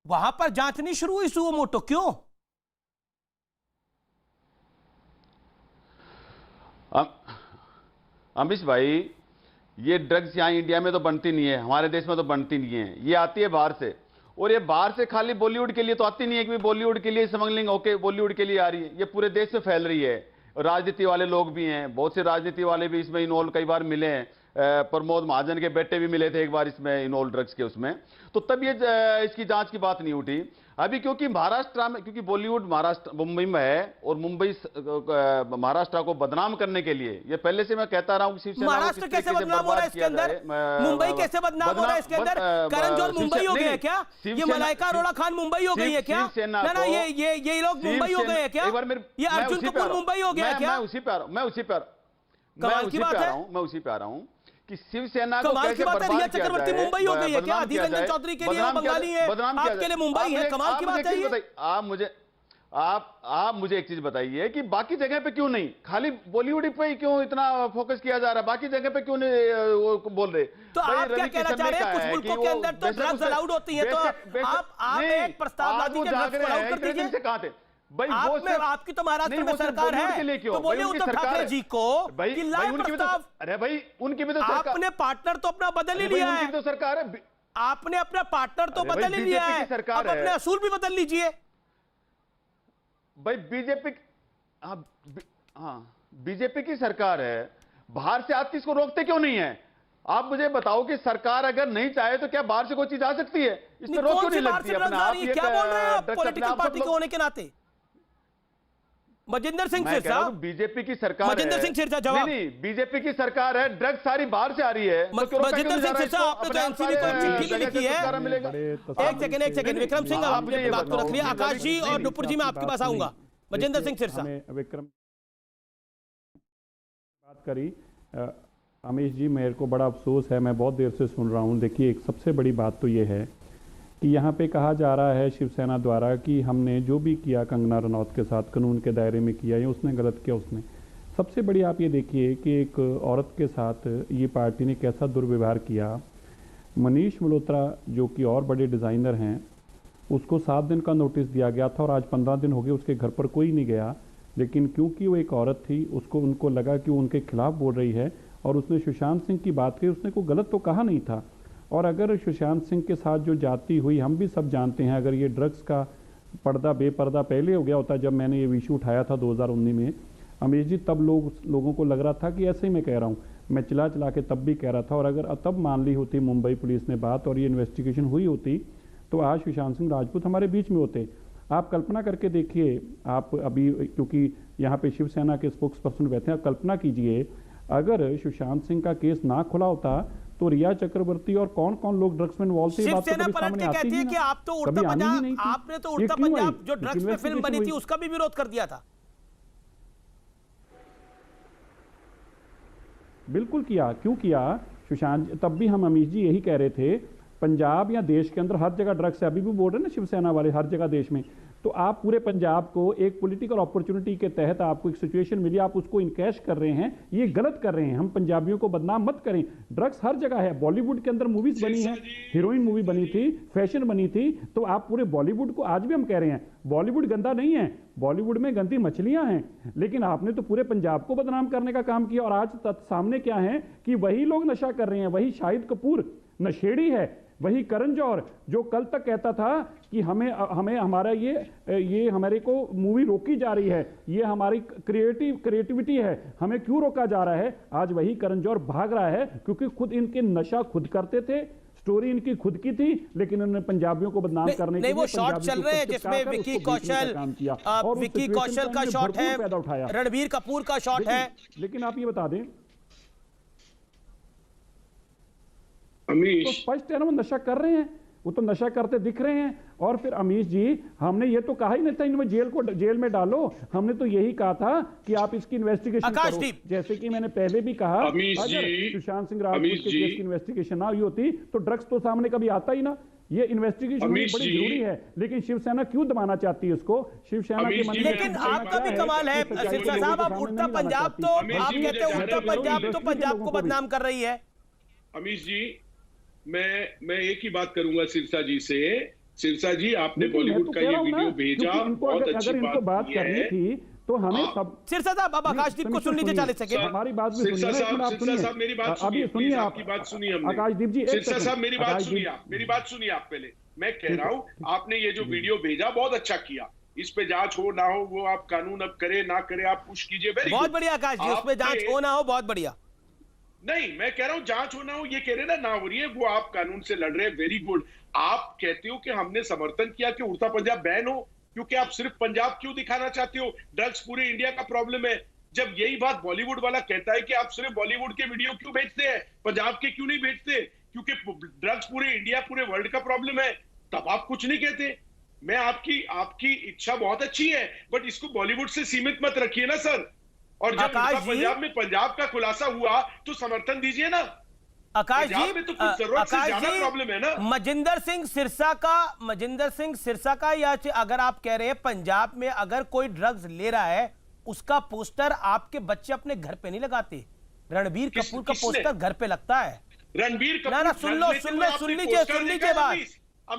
वहां पर जांच नहीं शुरू हुई सुओ मोटो, क्यों? अमीश भाई ये ड्रग्स यहाँ इंडिया में तो बनती नहीं है, हमारे देश में तो बनती नहीं है, ये आती है बाहर से। और ये बाहर से खाली बॉलीवुड के लिए तो आती नहीं है कि बॉलीवुड के लिए स्मगलिंग ओके बॉलीवुड के लिए आ रही है, ये पूरे देश में फैल रही है। राजनीति वाले लोग भी हैं, बहुत से राजनीति वाले भी इसमें इन्वॉल्व कई बार मिले हैं। प्रमोद महाजन के बेटे भी मिले थे एक बार इसमें इन्वॉल्व ड्रग्स के उसमें, तो तब ये इसकी जांच की बात नहीं उठी अभी, क्योंकि महाराष्ट्र में, क्योंकि बॉलीवुड महाराष्ट्र मुंबई में है और मुंबई महाराष्ट्र को बदनाम करने के लिए, ये पहले से मैं कहता रहा हूँ शिवसेना महाराष्ट्र कैसे बदनाम हो रहा है इसके अंदर, मुंबई कैसे बदनाम हो रहा है इसके अंदर? करण जौहर मुंबई हो गए हैं क्या? ये मलाइका अरोड़ा खान मुंबई हो गई है क्या? ना ये लोग मुंबई हो गए हैं क्या? ये अर्जुन कपूर मुंबई हो गया क्या? मैं उसी पे आ रहा हूँ कि शिवसेना को कमाल की बात है, रिया चक्रवर्ती मुंबई हो गई है क्या? अधीर रंजन चौधरी के लिए वो बंगाली है, आपके लिए मुंबई है, कमाल की बात है। आप मुझे एक चीज बताइए कि बाकी जगह पे क्यों नहीं, खाली बॉलीवुड पे ही क्यों इतना फोकस किया जा रहा है, बाकी जगह पे क्यों नहीं वो बोल रहे? तो आप क्या कहना चाह रहे हैं? कुछ मुल्कों के अंदर तो ड्रग्स अलाउड होती है, तो आप एक प्रस्ताव ला दीजिए, ड्रग्स अलाउड कर दीजिए। कहां थे भाई? आपकी तो महाराष्ट्र में सरकार है, तो बोलिए उद्धव ठाकरे जी को कि लाए प्रस्ताव। अरे भाई उनकी भी तो सरकार, आपने पार्टनर तो अपना बदल ही लिया है, तो सरकार है, आपने अपना पार्टनर तो बदल ही लिया है, अब अपने असूल भी बदल लीजिए भाई। बीजेपी, हाँ बीजेपी की सरकार है, बाहर से आती इसको रोकते क्यों नहीं है? आप मुझे बताओ कि सरकार अगर नहीं चाहे तो क्या बाहर से कोई चीज आ सकती है? इसमें रोक क्यों नहीं लगती? क्या बोल रहे हैं आप पॉलिटिकल पार्टी के होने के नाते? मजेंद्र सिंह सिरसा, बीजेपी की सरकार है, मजेंद्र सिंह सिरसा जवाब। नहीं बीजेपी की सरकार है, ड्रग्स सारी बाहर से आ रही है। मजेंद्र सिंह सिरसा आपने तो एनसीबी को चिट्ठी भी लिखी है। एक सेकंड विक्रम सिंह आप अपनी बात को रख लिया। आकाश जी और नुपुर जी मैं आपके पास आऊंगा। मजेंद्र सिंह सिरसा, विक्रम बात करी अमीश जी, मेरे को बड़ा अफसोस है, मैं बहुत देर से सुन रहा हूँ। देखिए एक सबसे बड़ी बात तो ये है कि यहाँ पे कहा जा रहा है शिवसेना द्वारा कि हमने जो भी किया कंगना रनौत के साथ कानून के दायरे में किया या उसने गलत किया उसने। सबसे बड़ी आप ये देखिए कि एक औरत के साथ ये पार्टी ने कैसा दुर्व्यवहार किया। मनीष मल्होत्रा जो कि और बड़े डिज़ाइनर हैं, उसको 7 दिन का नोटिस दिया गया था और आज 15 दिन हो गए उसके घर पर कोई नहीं गया, लेकिन क्योंकि वो एक औरत थी उनको लगा कि वो उनके खिलाफ बोल रही है और उसने सुशांत सिंह की बात की। उसने कोई गलत तो कहा नहीं था। और अगर सुशांत सिंह के साथ जो जाति हुई, हम भी सब जानते हैं, अगर ये ड्रग्स का पर्दा बेपर्दा पहले हो गया होता, जब मैंने ये इशू उठाया था 2019 में अमीश जी, तब लोगों को लग रहा था कि ऐसे ही मैं कह रहा हूँ, मैं चिल्ला के तब भी कह रहा था। और अगर तब मान ली होती मुंबई पुलिस ने बात और ये इन्वेस्टिगेशन हुई होती तो आज सुशांत सिंह राजपूत हमारे बीच में होते। आप कल्पना करके देखिए, आप अभी क्योंकि यहाँ पे शिवसेना के स्पोक्स पर्सन बैठे हैं। कल्पना कीजिए अगर सुशांत सिंह का केस ना खुला होता तो रिया चक्रवर्ती और कौन कौन लोग ड्रग्स में इन्वॉल्व थे, ये बात तो शिवसेना कभी पलट सामने के आती कहती ही है ना। कि आप तो उड़ता कभी आनी ही पंजाब, नहीं थी। आपने तो ये उड़ता क्यों पंजाब आई? जो ड्रग्स में फिल्म बनी थी उसका भी विरोध कर दिया था। बिल्कुल किया, क्यों किया सुशांत? तब भी हम अमीश जी यही कह रहे थे, पंजाब या देश के अंदर हर जगह ड्रग्स है। अभी भी बोल रहे हैं ना शिवसेना वाले, हर जगह देश में। तो आप पूरे पंजाब को एक पॉलिटिकल अपॉर्चुनिटी के तहत आपको एक सिचुएशन मिली, आप उसको इनकैश कर रहे हैं, ये गलत कर रहे हैं। हम पंजाबियों को बदनाम मत करें। ड्रग्स हर जगह है। बॉलीवुड के अंदर मूवीज बनी है, हीरोइन मूवी बनी थी, फैशन बनी थी। तो आप पूरे बॉलीवुड को, आज भी हम कह रहे हैं बॉलीवुड गंदा नहीं है, बॉलीवुड में गंदी मछलियां हैं, लेकिन आपने तो पूरे पंजाब को बदनाम करने का काम किया। और आज सामने क्या है कि वही लोग नशा कर रहे हैं, वही शाहिद कपूर नशेड़ी है, वही करण जौहर जो कल तक कहता था कि हमें हमारा ये हमारे को मूवी रोकी जा रही है, ये हमारी क्रिएटिविटी है, हमें क्यों रोका जा रहा है। आज वही करण जौहर भाग रहा है क्योंकि खुद इनके नशा खुद करते थे, स्टोरी इनकी खुद की थी, लेकिन उन्होंने पंजाबियों को बदनाम करने के लिए वो शॉट चल रहे हैं जिसमें विक्की कौशल का शॉट है, रणबीर कपूर का शॉट है। लेकिन आप ये बता दें अमीश, तो स्पष्ट है ना वो नशा कर रहे हैं, वो तो नशा करते दिख रहे हैं। और फिर अमीश जी, हमने ये तो कहा ही नहीं था इनमें जेल में डालो, हमने तो यही कहा था कि आप इसकी इन्वेस्टिगेशन करो। जैसे कि मैंने पहले भी कहा, अगर सुशांत सिंह राजपूत के केस की इन्वेस्टिगेशन ना हुई होती तो ड्रग्स तो सामने कभी आता ही ना। ये इन्वेस्टिगेशन बड़ी जरूरी है, लेकिन शिवसेना क्यों दबाना चाहती है उसको? शिवसेना के मन में, लेकिन आपका भी कमाल है सिरसा साहब, आप उड़ता पंजाब तो आप कहते हैं उड़ता पंजाब तो पंजाब को बदनाम कर रही है। अमीश जी, मैं एक ही बात करूंगा सिरसा जी से। सिरसा जी, आपने बॉलीवुड का ये वीडियो भेजा, बहुत अच्छी बात करनी थी तो हमें सब। सिरसा साहब, अब आकाशदीप को सुन लीजिए 40 सेकंड। हमारी बात भी सुनिए। सिरसा साहब मेरी बात सुनिए, सुनिए, आपकी बात सुनिए हमने। आकाशदीप जी, सिरसा साहब मेरी बात सुनिए, मेरी बात सुनिए आप पहले। मैं कह रहा हूँ, आपने ये जो वीडियो भेजा बहुत अच्छा किया। इस पे जांच हो ना हो वो आप कानून अब करे ना करे आप पुश कीजिए, बहुत बढ़िया आकाश जी, उसमें जांच हो ना हो बहुत बढ़िया। नहीं, मैं कह रहा हूं जांच होना हो, ये कह रहे ना हो रही है, वो आप कानून से लड़ रहे हैं, वेरी गुड। आप कहते हो कि हमने समर्थन किया कि उड़ता पंजाब बैन हो, क्योंकि आप सिर्फ पंजाब क्यों दिखाना चाहते हो? ड्रग्स पूरे इंडिया का प्रॉब्लम है। जब यही बात बॉलीवुड वाला कहता है कि आप सिर्फ बॉलीवुड के वीडियो क्यों भेजते हैं, पंजाब के क्यों नहीं भेजते, क्योंकि ड्रग्स पूरे इंडिया पूरे वर्ल्ड का प्रॉब्लम है, तब आप कुछ नहीं कहते। मैं आपकी इच्छा बहुत अच्छी है, बट इसको बॉलीवुड से सीमित मत रखिए ना सर। और जब पंजाब में पंजाब का खुलासा हुआ तो समर्थन दीजिए ना। आकाश जी, में तो कुछ जरूरत से ज्यादा प्रॉब्लम है ना। मजिंदर सिंह सिरसा का या अगर आप कह रहे हैं पंजाब में अगर कोई ड्रग्स ले रहा है उसका पोस्टर आपके बच्चे अपने घर पे नहीं लगाते। रणबीर कपूर का पोस्टर घर पे लगता है। रणबीर कपूर, ना सुन लीजिए बात।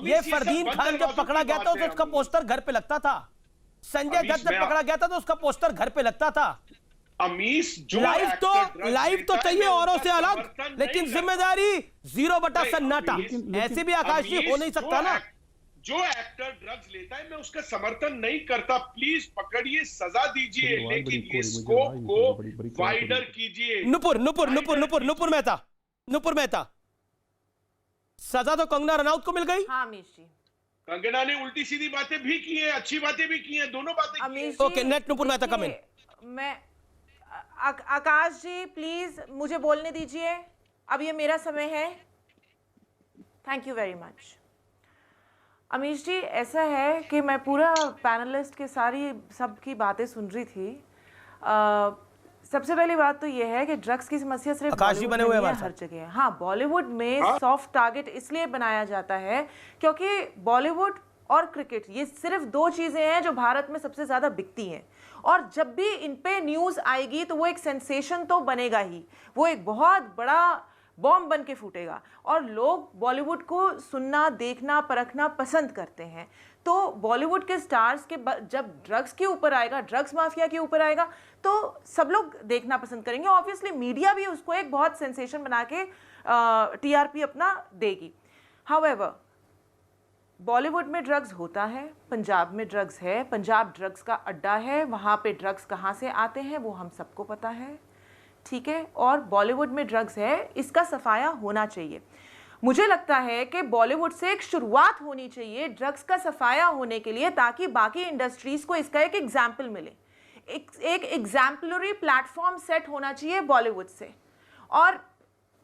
ये फरदीन खान जब पकड़ा गया था तो उसका पोस्टर घर पे लगता था। संजय दत्त जब पकड़ा गया था तो उसका पोस्टर घर पे लगता था। अमीश, जो लाइव तो चाहिए औरों से अलग, लेकिन जिम्मेदारी 0 सन्नाटा। ऐसे भी आकाश जी हो नहीं सकता ना। जो एक्टर ड्रग्स लेता है मैं उसका समर्थन नहीं करता, प्लीज पकड़िए, सजा दीजिए, लेकिन इस स्कोप को वाइडर कीजिए। नुपुर मेहता, सजा तो कंगना रनौत को मिल गई। हाँ अमीश जी, कंगना ने उल्टी सीधी बातें भी की है, अच्छी बातें भी की हैं, दोनों बातें की हैं। ओके, नेट नुपुर मेहता कम इन। मैं आकाश जी प्लीज मुझे बोलने दीजिए, अब ये मेरा समय है। Thank you very much. Amish ji, ऐसा है कि मैं पूरा पैनलिस्ट के सबकी बातें सुन रही थी। सबसे पहली बात तो ये है कि ड्रग्स की समस्या सिर्फ बॉलीवुड में नहीं है, हर जगह है। हाँ, बॉलीवुड में सॉफ्ट टारगेट इसलिए बनाया जाता है क्योंकि बॉलीवुड और क्रिकेट ये सिर्फ 2 चीज़ें हैं जो भारत में सबसे ज़्यादा बिकती हैं। और जब भी इन पे न्यूज़ आएगी तो वो एक सेंसेशन तो बनेगा ही, वो एक बहुत बड़ा बॉम्ब बन के फूटेगा और लोग बॉलीवुड को सुनना, देखना, परखना पसंद करते हैं। तो बॉलीवुड के स्टार्स के जब ड्रग्स के ऊपर आएगा, ड्रग्स माफिया के ऊपर आएगा, तो सब लोग देखना पसंद करेंगे। ऑब्वियसली मीडिया भी उसको एक बहुत सेंसेशन बना के टीआरपी अपना देगी। हाउएवर, बॉलीवुड में ड्रग्स होता है, पंजाब में ड्रग्स है, पंजाब ड्रग्स का अड्डा है, वहाँ पे ड्रग्स कहाँ से आते हैं वो हम सबको पता है, ठीक है। और बॉलीवुड में ड्रग्स है, इसका सफाया होना चाहिए। मुझे लगता है कि बॉलीवुड से एक शुरुआत होनी चाहिए ड्रग्स का सफाया होने के लिए, ताकि बाकी इंडस्ट्रीज़ को इसका एक एग्जाम्पल मिले। एक एग्जाम्पलरी प्लेटफॉर्म सेट होना चाहिए बॉलीवुड से, और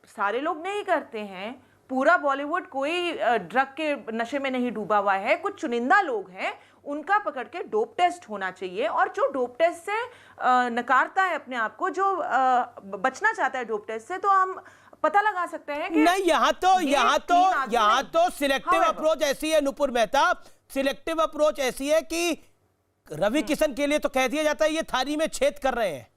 सारे लोग नहीं करते हैं। पूरा बॉलीवुड कोई ड्रग के नशे में नहीं डूबा हुआ है, कुछ चुनिंदा लोग हैं, उनका पकड़ के डोप टेस्ट होना चाहिए। और जो डोप टेस्ट से नकारता है अपने आप को, जो बचना चाहता है डोप टेस्ट से, तो हम पता लगा सकते हैं कि नहीं, यहाँ तो सिलेक्टिव अप्रोच ऐसी है नुपुर मेहता, सिलेक्टिव अप्रोच ऐसी है कि रवि किशन के लिए तो कह दिया जाता है ये थाली में छेद कर रहे हैं,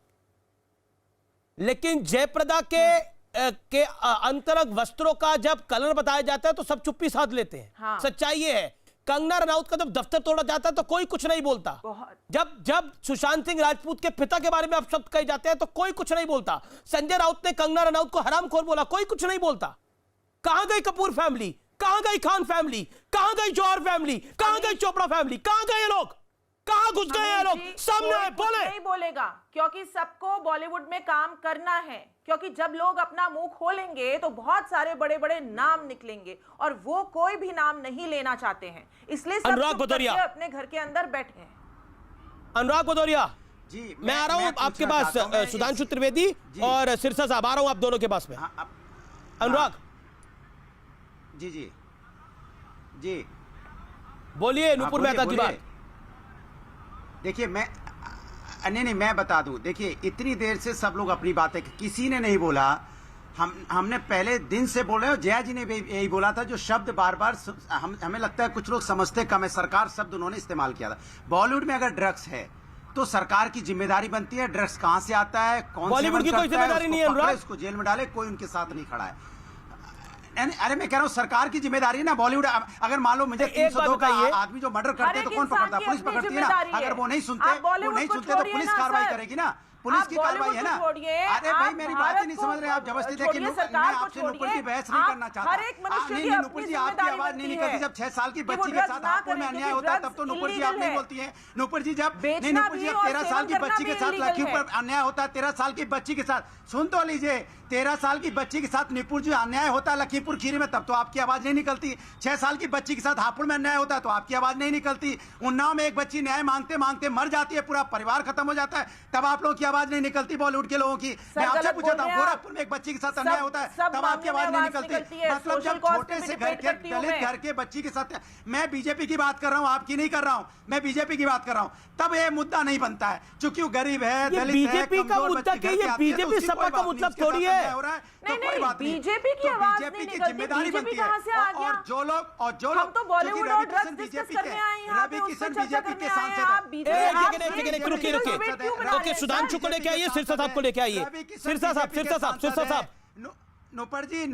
लेकिन जयप्रदा के अंतरंग वस्त्रों का जब कलर बताया जाता है तो सब चुप्पी साध लेते हैं। हाँ। सच्चाई ये है, कंगना रनौत का जब दफ्तर तोड़ा जाता है तो कोई कुछ नहीं बोलता। जब सुशांत सिंह राजपूत के पिता के बारे में आप शब्द कहे जाते हैं तो कोई कुछ नहीं बोलता। संजय राउत ने कंगना रनौत को हरामखोर बोला, कोई कुछ नहीं बोलता। कहां गई कपूर फैमिली, कहां गई खान फैमिली, कहां गई जौहर फैमिली, कहां गई चोपड़ा फैमिली, कहां गए ये लोग, कहां घुस गए ये लोग? सामने बोले। नहीं बोलेगा, क्योंकि सबको बॉलीवुड में काम करना है, क्योंकि जब लोग अपना मुंह खोलेंगे तो बहुत सारे बड़े बड़े नाम निकलेंगे, और वो कोई भी नाम नहीं लेना चाहते हैं, इसलिए सब अनुराग भदौरिया अपने घर के अंदर बैठे हैं। अनुराग भदौरिया जी, मैं आ रहा हूं आपके पास, सुधांशु त्रिवेदी और सिरसा साहब, आ रहा हूं आप दोनों के पास में। अनुराग जी जी जी बोलिए, नुपुर मेहता की बात। देखिए नहीं मैं बता दूं, देखिए इतनी देर से सब लोग अपनी बातें, किसी ने नहीं बोला, हमने पहले दिन से बोल रहे हो, जया जी ने भी यही बोला था, जो शब्द बार बार हमें लगता है कुछ लोग समझते कम है, सरकार शब्द उन्होंने इस्तेमाल किया था। बॉलीवुड में अगर ड्रग्स है तो सरकार की जिम्मेदारी बनती है, ड्रग्स कहां से आता है, कौन बॉलीवुड की कोई जिम्मेदारी नहीं है, उसको जेल में डाले, कोई उनके साथ नहीं खड़ा है। अरे मैं कह रहा हूँ सरकार की जिम्मेदारी है ना। बॉलीवुड अगर मान लो मुझे 302 का आदमी जो मर्डर करते हैं तो कौन पकड़ता है? पुलिस पकड़ती है ना। अगर वो नहीं सुनते तो पुलिस कार्रवाई करेगी ना, पुलिस की कार्रवाई है ना। अरे भाई मेरी बात ही नहीं समझ रहे आप, जबरदस्ती देखिए। मैं आपसे नुपुर की बहस नहीं करना चाहता। नहीं नुपुर जी, आपकी आवाज नहीं निकलती। जब 6 साल की बच्ची के साथ हापुड़ में अन्याय होता है तब तो नुपुर जी आप नहीं बोलती है। नुपुर जी जब नहीं, नुपुर जी 13 साल की बच्ची के साथ लखीमपुर अन्याय होता है, 13 साल की बच्ची के साथ, सुन तो लीजिए, 13 साल की बच्ची के साथ नुपुर जी अन्याय होता है लखीमपुर खीरी में, तब तो आपकी आवाज नहीं निकलती। 6 साल की बच्ची के साथ हापुड़ में अन्याय होता है तो आपकी आवाज नहीं निकलती। उन्नाव में एक बच्ची न्याय मांगते मांगते मर जाती है, पूरा परिवार खत्म हो जाता है, तब आप लोगों की आवाज नहीं निकलती। बॉलीवुड के लोगों की मैं आपसे पूछा था, गोरखपुर में एक बच्ची के साथ अन्याय होता है तब आपकी आवाज नहीं निकलती। मतलब जब छोटे से घर के दलित घर के बच्ची के साथ, मैं बीजेपी की बात कर रहा हूं, आपकी नहीं कर रहा हूं, मैं बीजेपी की बात कर रहा हूं, तब ये मुद्दा नहीं बनता है, क्योंकि वो गरीब है, दलित है, बीजेपी का मुद्दा क्या है? बीजेपी सपा का मतलब थोड़ी है। नहीं, बीजेपी की आवाज नहीं निकलती, जिम्मेदारी बनती है। और जो लोग हम तो बॉलीवुड और ड्रग्स डिस्कस करने आए हैं, यहाँ पे उससे चर्चा करने आए हैं। आप बीजेपी रुकिए, सुधांशु को लेके आइए, सिरसा साहब को लेके आइए। सिरसा साहब नुपुर जी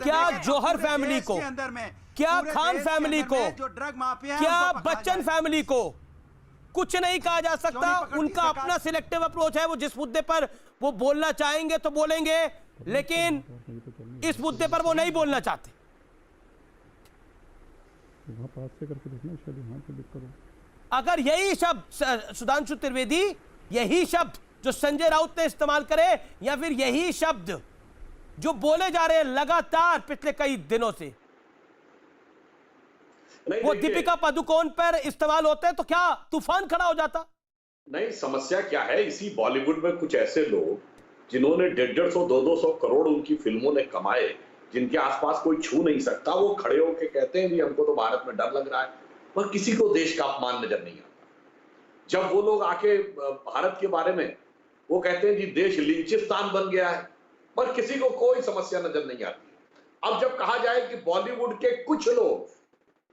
क्या जौहर फैमिली को, क्या खान फैमिली को, जो ड्रग माफिया, क्या बच्चन फैमिली को कुछ नहीं कहा जा सकता? उनका अपना सिलेक्टिव अप्रोच है, वो जिस मुद्दे पर वो बोलना चाहेंगे तो बोलेंगे, लेकिन इस मुद्दे पर वो नहीं बोलना चाहते। अगर यही शब्द सुधांशु त्रिवेदी, यही शब्द जो संजय राउत ने इस्तेमाल करे, या फिर यही शब्द जो बोले जा रहे हैं लगातार पिछले कई दिनों से, वो दीपिका पादुकोण पर इस्तेमाल होते हैं तो क्या तूफान खड़ा हो जाता? नहीं, समस्या क्या है, इसी बॉलीवुड में कुछ ऐसे लोग जिन्होंने 150-200 200 करोड़ उनकी फिल्मों ने कमाए, जिनके आसपास कोई छू नहीं सकता, वो खड़े होकर कहते हैं कि हमको तो भारत में डर लग रहा है, पर किसी को देश का अपमान नजर नहीं आता। जब वो लोग आके भारत के बारे में वो कहते हैं कि देश लिंचिस्तान बन गया है, पर किसी को कोई समस्या नजर नहीं आती। अब जब कहा जाए कि बॉलीवुड के कुछ लोग,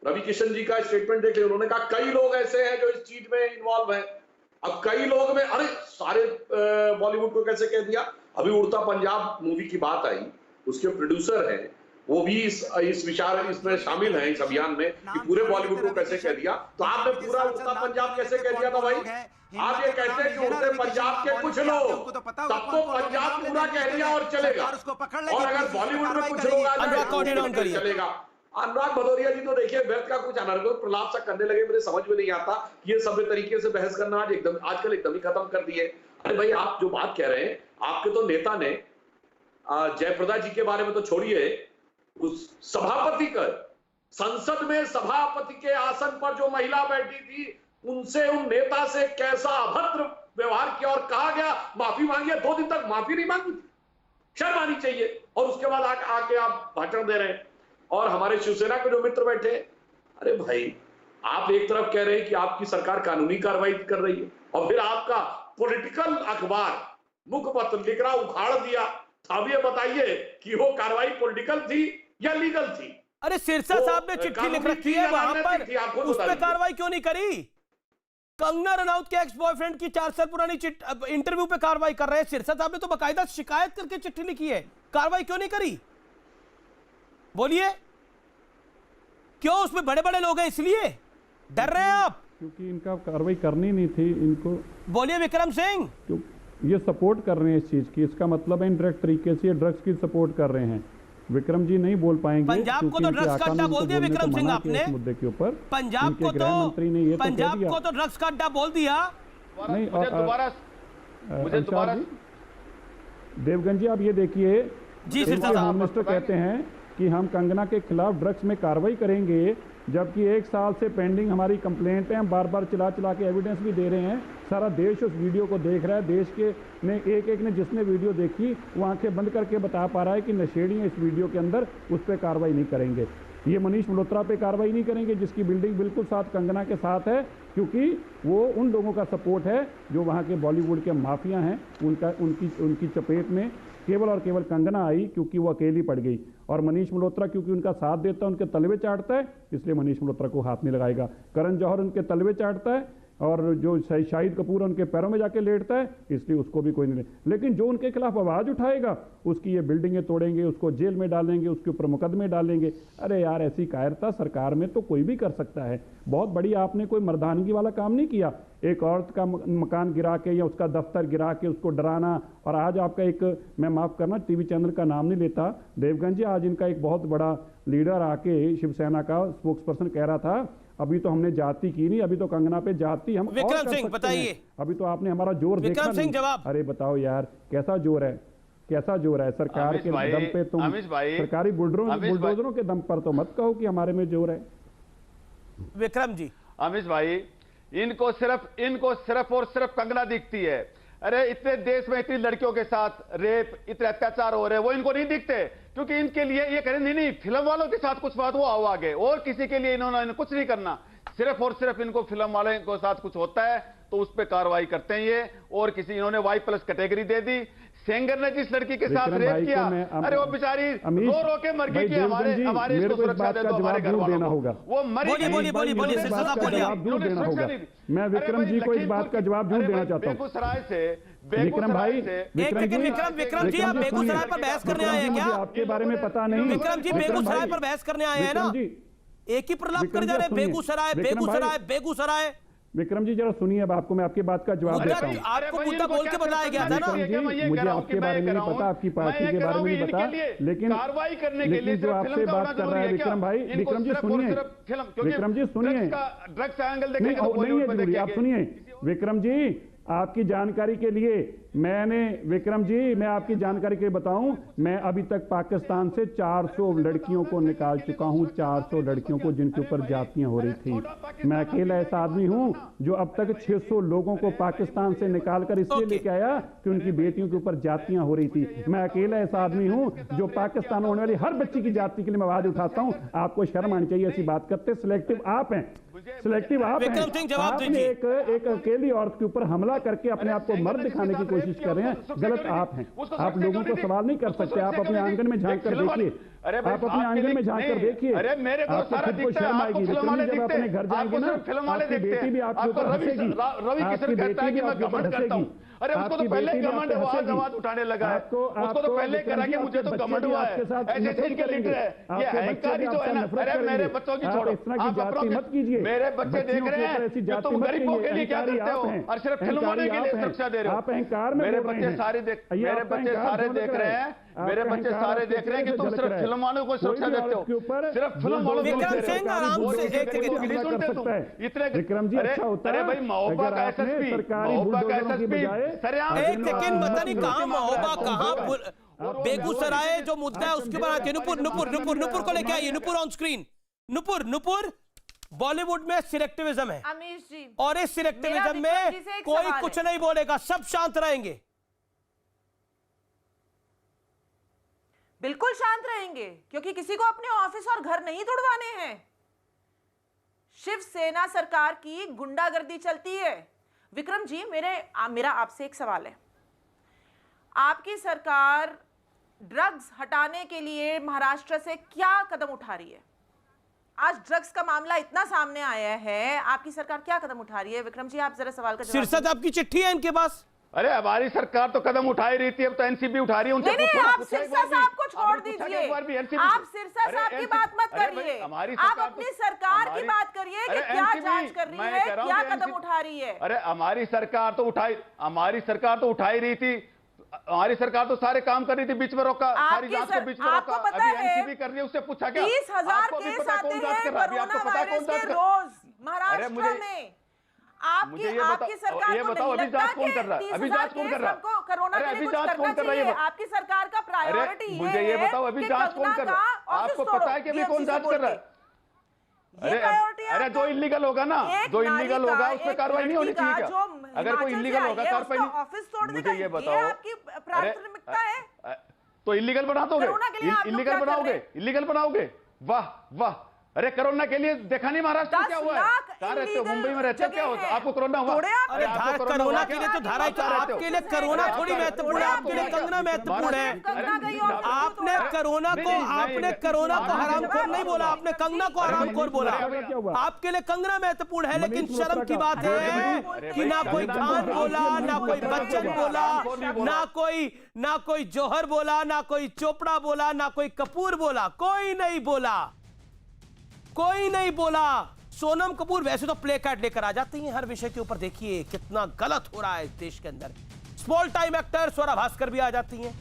रवि किशन जी का स्टेटमेंट देख लिया, उन्होंने कहा कई लोग ऐसे हैं जो इस चीज में इन्वॉल्व हैं। अब कई लोग में, अरे सारे बॉलीवुड को कैसे कह दिया? अभी उड़ता पंजाब मूवी की बात आई, उसके प्रोड्यूसर हैं, वो भी इस विचार इसमें शामिल हैं, इस अभियान में, कि पूरे बॉलीवुड को कैसे कह दिया। तो आपने पूरा उड़ता पंजाब कैसे कह दिया था भाई? आप ये कहते हैं कि उड़ते पंजाब के कुछ लोग, तब तो पंजाब पूरा कह दिया और चलेगा, और अगर बॉलीवुड में कुछ लोग चलेगा। अनुराग भदौरिया जी तो देखिए व्यर्थ का कुछ अनर्गल प्रलाप सा करने लगे, मुझे समझ में नहीं आता कि ये सभ्य तरीके से बहस करना आजकल एकदम ही खत्म कर दिए। अरे भाई, आप जो बात कह रहे हैं, आपके तो नेता ने जयप्रदा जी के बारे में तो छोड़िए, उस सभापति का, संसद में सभापति के आसन पर जो महिला बैठी थी, उनसे, उन नेता से कैसा अभद्र व्यवहार किया और कहा गया माफी मांगी है। 2 दिन तक माफी नहीं मांगी थी, शर्म आनी चाहिए। और उसके बाद आके आप भाषण दे रहे हैं। और हमारे शिवसेना के जो मित्र बैठे, अरे भाई, आप एक तरफ कह रहे हैं कि आपकी सरकार कानूनी कार्रवाई कर रही है और फिर आपका पॉलिटिकल अखबार मुखपत्र लिख रहा, उखाड़ दिया। अब ये बताइए कि वो कार्रवाई पॉलिटिकल थी या लीगल थी? अरे सिरसा साहब ने चिट्ठी लिख रखी है वहां पर, उस पर कार्रवाई क्यों नहीं करी? कंगना रनौत के एक्स बॉयफ्रेंड की 4 साल पुरानी इंटरव्यू पे कार्रवाई कर रहे हैं। सिरसा साहब ने तो बकायदा शिकायत करके चिट्ठी लिखी है, कार्रवाई क्यों नहीं करी? बोलिए, क्यों? उसमें बड़े बड़े लोग हैं इसलिए डर रहे हैं आप? क्योंकि इनका कार्रवाई करनी नहीं थी इनको। बोलिए विक्रम सिंह। ये सपोर्ट कर रहे हैं इस चीज की, इसका मतलब है इनडायरेक्ट तरीके से ये ड्रग्स की सपोर्ट कर रहे हैं। विक्रम जी नहीं बोल पाएंगे। पंजाब को तो ड्रग्स का अड्डा बोल दिया विक्रम सिंह आपने, इस मुद्दे के ऊपर। पंजाब को तो ड्रग्स का अड्डा बोल दिया। नहीं, मुझे दोबारा देवगन जी आप ये देखिए, होम मिनिस्टर कहते हैं कि हम कंगना के खिलाफ ड्रग्स में कार्रवाई करेंगे, जबकि 1 साल से पेंडिंग हमारी कंप्लेंट है। हम बार बार चला के एविडेंस भी दे रहे हैं। सारा देश उस वीडियो को देख रहा है। देश के ने एक ने जिसने वीडियो देखी वो आंखें बंद करके बता पा रहा है कि नशेड़ी है इस वीडियो के अंदर, उस पर कार्रवाई नहीं करेंगे। ये मनीष मल्होत्रा पे कार्रवाई नहीं करेंगे जिसकी बिल्डिंग बिल्कुल साथ कंगना के साथ है, क्योंकि वो उन लोगों का सपोर्ट है जो वहाँ के बॉलीवुड के माफिया हैं। उनकी चपेट में केवल और केवल कंगना आई क्योंकि वो अकेली पड़ गई, और मनीष मल्होत्रा क्योंकि उनका साथ देता है, उनके तलवे चाटता है, इसलिए मनीष मल्होत्रा को हाथ नहीं लगाएगा। करण जौहर उनके तलवे चाटता है, और जो शाहिद कपूर उनके पैरों में जाके लेटता है, इसलिए उसको भी कोई नहीं। लेकिन जो उनके खिलाफ आवाज़ उठाएगा उसकी ये बिल्डिंगें तोड़ेंगे, उसको जेल में डालेंगे, उसके ऊपर मुकदमे डालेंगे। अरे यार, ऐसी कायरता सरकार में तो कोई भी कर सकता है। बहुत बड़ी आपने कोई मर्दानगी वाला काम नहीं किया। एक औरत का मकान गिरा के या उसका दफ्तर गिरा के उसको डराना। और आज आपका एक, मैं माफ़ करना टीवी चैनल का नाम नहीं लेता, देवगन जी, आज इनका एक बहुत बड़ा लीडर आके शिवसेना का स्पोक्स पर्सन कह रहा था अभी तो हमने जाति की नहीं, अभी तो कंगना पे जाति हम विक्रम सिंह बताइए, अभी तो आपने हमारा जोर देखा नहीं। सिंह जवाब। अरे बताओ यार, कैसा जोर है, कैसा जोर है? सरकार के दम पे तुम, सरकारी बुलडोजरों के दम पर तो मत कहो कि हमारे में जोर है। विक्रम जी। अमिश भाई, इनको सिर्फ और सिर्फ कंगना दिखती है। अरे इतने देश में इतनी लड़कियों के साथ रेप, इतने अत्याचार हो रहे हैं, वो इनको नहीं दिखते, क्योंकि इनके लिए ये करें नहीं, फिल्म वालों के साथ कुछ बात वो आओ आगे, और किसी के लिए इन्होंने कुछ नहीं करना। सिर्फ और सिर्फ इनको फिल्म वाले के साथ कुछ होता है तो उस पर कार्रवाई करते हैं ये। और किसी इन्होंने Y+ कैटेगरी दे दी। सेंगर ने जिस लड़की के साथ रेप किया, अरे वो बेचारी रो रो के मर गई कि हमारे इसको सुरक्षा दे दो, हमारे घर वालों को, वो मरी। मैं विक्रम जी को इस बात का जवाब जरूर देना चाहता हूँ। बेगूसराय से विक्रम जी, आप बेगूसराय पर बहस करने आए हैं क्या? आपके बारे में पता नहीं। विक्रम जी बेगूसराय पर बहस करने आए हैं ना? एक ही प्रलाप कर जा रहे हैं, बेगूसराय बेगूसराय बेगूसराय। विक्रम जी जरा सुनिए, अब आपको मैं आपकी बात का जवाब देता हूं। आपको मुद्दा बोल के बताया गया था ना? मुझे आपके बारे में नहीं पता, आपकी पार्टी के बारे में नहीं पता, लेकिन कार्रवाई करने के लिए जो आपसे बात कर रहा है विक्रम भाई, विक्रम जी सुनिए, विक्रम जी सुनिए, ड्रग्स एंगल नहीं है जरूरी, आप सुनिए विक्रम जी, आपकी जानकारी के लिए विक्रम जी, मैं आपकी जानकारी के लिए बताऊं, मैं अभी तक पाकिस्तान से 400 लड़कियों को निकाल चुका हूं, 400 लड़कियों को जिनके ऊपर जातियां हो रही थी। मैं अकेला ऐसा आदमी हूं जो अब तक 600 लोगों को पाकिस्तान से निकालकर इसलिए लेके आया कि उनकी बेटियों के ऊपर जातियां हो रही थी। मैं अकेला ऐसा आदमी हूं जो पाकिस्तान में होने वाली हर बच्ची की जाति के लिए मैं आवाज उठाता हूं। आपको शर्म आनी चाहिए ऐसी बात करते। सिलेक्टिव आप हैं, सिलेक्टिव आप हैं। आपने एक अकेली औरत के ऊपर हमला करके अपने आप को मर्द दिखाने की कोशिश कर रहे हैं, गलत आप हैं। आप लोगों को सवाल नहीं कर सकते। आप अपने आंगन में झांक कर देखिए, आप अपने आंगन में झांक कर देखिए, आपको खुद को शर्म आएगी। जब अपने घर जाएंगे ना, आपकी बेटी भी आपके ऊपर हंसेगी, आपकी बेटी भी आपके ऊपर हंसेगी। अरे उसको तो पहले घमंड है, आवाज उठाने लगा है, उसको तो पहले करा कि मुझे तो घमंड हुआ है, ऐसे इनके लीडर है, ये अहंकारी जो है ना। अरे मेरे बच्चों की छोड़ो, आप अपनों मत कीजिए, मेरे बच्चे देख रहे हैं कि तुम गरीबों के लिए क्या करते हो और सिर्फ फिल्मों के लिए सुरक्षा दे रहे हो। आप अहंकार में मेरे बच्चे सारे देख रहे हैं, मेरे बच्चे सारे देख रहे हैं कि तुम सिर्फ फिल्म वालों को सुरक्षा देते हो, सिर्फ फिल्म वालों को विक्रम सिंह आराम से इतने। विक्रम जी अच्छा होता है, अरे भाई महोबा का एसएसपी, महोबा का एसएसपी एक सेकंड, पता नहीं कहां महोबा, कहां बेगूसराय जो मुद्दा है उसके बाद नुपुर को लेके आइए। Nupur on screen. नुपुर बॉलीवुड में सिलेक्टिविज्म है अमीश जी, और इस सिलेक्टिविज्म मेरा में विक्रम जी से एक कोई सवाल कुछ है। नहीं बोलेगा, सब शांत रहेंगे। बिल्कुल शांत रहेंगे, क्योंकि किसी को अपने ऑफिस और घर नहीं तोड़वाने हैं। शिवसेना सरकार की गुंडागर्दी चलती है। विक्रम जी, मेरा आपसे एक सवाल है। आपकी सरकार ड्रग्स हटाने के लिए महाराष्ट्र से क्या कदम उठा रही है? आज ड्रग्स का मामला इतना सामने आया है, आपकी सरकार क्या कदम उठा रही है? विक्रम जी, आप जरा सवाल का जवाब सिरसा आपकी चिट्ठी है इनके पास। अरे हमारी सरकार तो कदम उठा ही रही थी, अब तो एनसीबी उठा रही है। उनसे नहीं, पूछो, आप पूछो सिरसा साहब को छोड़ दीजिए। आप सिरसा साहब की बात मत करिए, आप अपनी सरकार की बात करिए कि क्या जांच कर रही है, क्या कदम उठा रही है। अरे हमारी सरकार तो उठा ही रही थी। हमारी सरकार तो सारे काम कर रही थी, बीच में रोका, सारी जांच को बीच में रोका। अभी एनसीबी कर रही है, उससे पूछा क्या? 30,000 केस आते हैं कोरोना वायरस के रोज महाराष्ट्र में। आपकी सरकार को नहीं लगता कि 30,000 केस हमको कोरोना के लिए कुछ करना चाहिए? आपकी सरकार का प्रायोरिटी मुझे ये बताओ, अभी जांच कौन कर रहा है? आपको पता है कि अभी कौन जांच कर रहा है? अरे जो इलीगल होगा ना, जो इलीगल होगा उस पर कार्रवाई नहीं होनी चाहिए क्या? अगर कोई इलीगल होगा कार्रवाई नहीं, ऑफिस तोड़ने मुझे ये बताओ, आपकी प्राथमिकता है? तो इलीगल बना दोगे? इलीगल बनाओगे? वाह वाह। अरे कोरोना के लिए देखा नहीं महाराष्ट्र में क्या हुआ है? कहाँ रहते हो? मुंबई में रहते हो? क्या होता? आपको कोरोना हुआ? अरे कोरोना के लिए तो धारा, आपके लिए कोरोना थोड़ी महत्वपूर्ण है, आपके लिए कंगना महत्वपूर्ण है। आपने कोरोना को हरामखोर नहीं बोला, आपने कंगना को हरामखोर बोला। आपके लिए कंगना महत्वपूर्ण है, लेकिन शर्म की बात है कि ना कोई खान बोला, ना कोई बच्चन बोला, ना कोई जौहर बोला, ना कोई चोपड़ा बोला, ना कोई कपूर बोला, कोई नहीं बोला। सोनम कपूर वैसे तो प्ले कार्ड लेकर आ जाती हैं हर विषय के ऊपर। देखिए कितना गलत हो रहा है इस देश के अंदर। Small time actor Swara Bhaskar भी आ जाती हैं,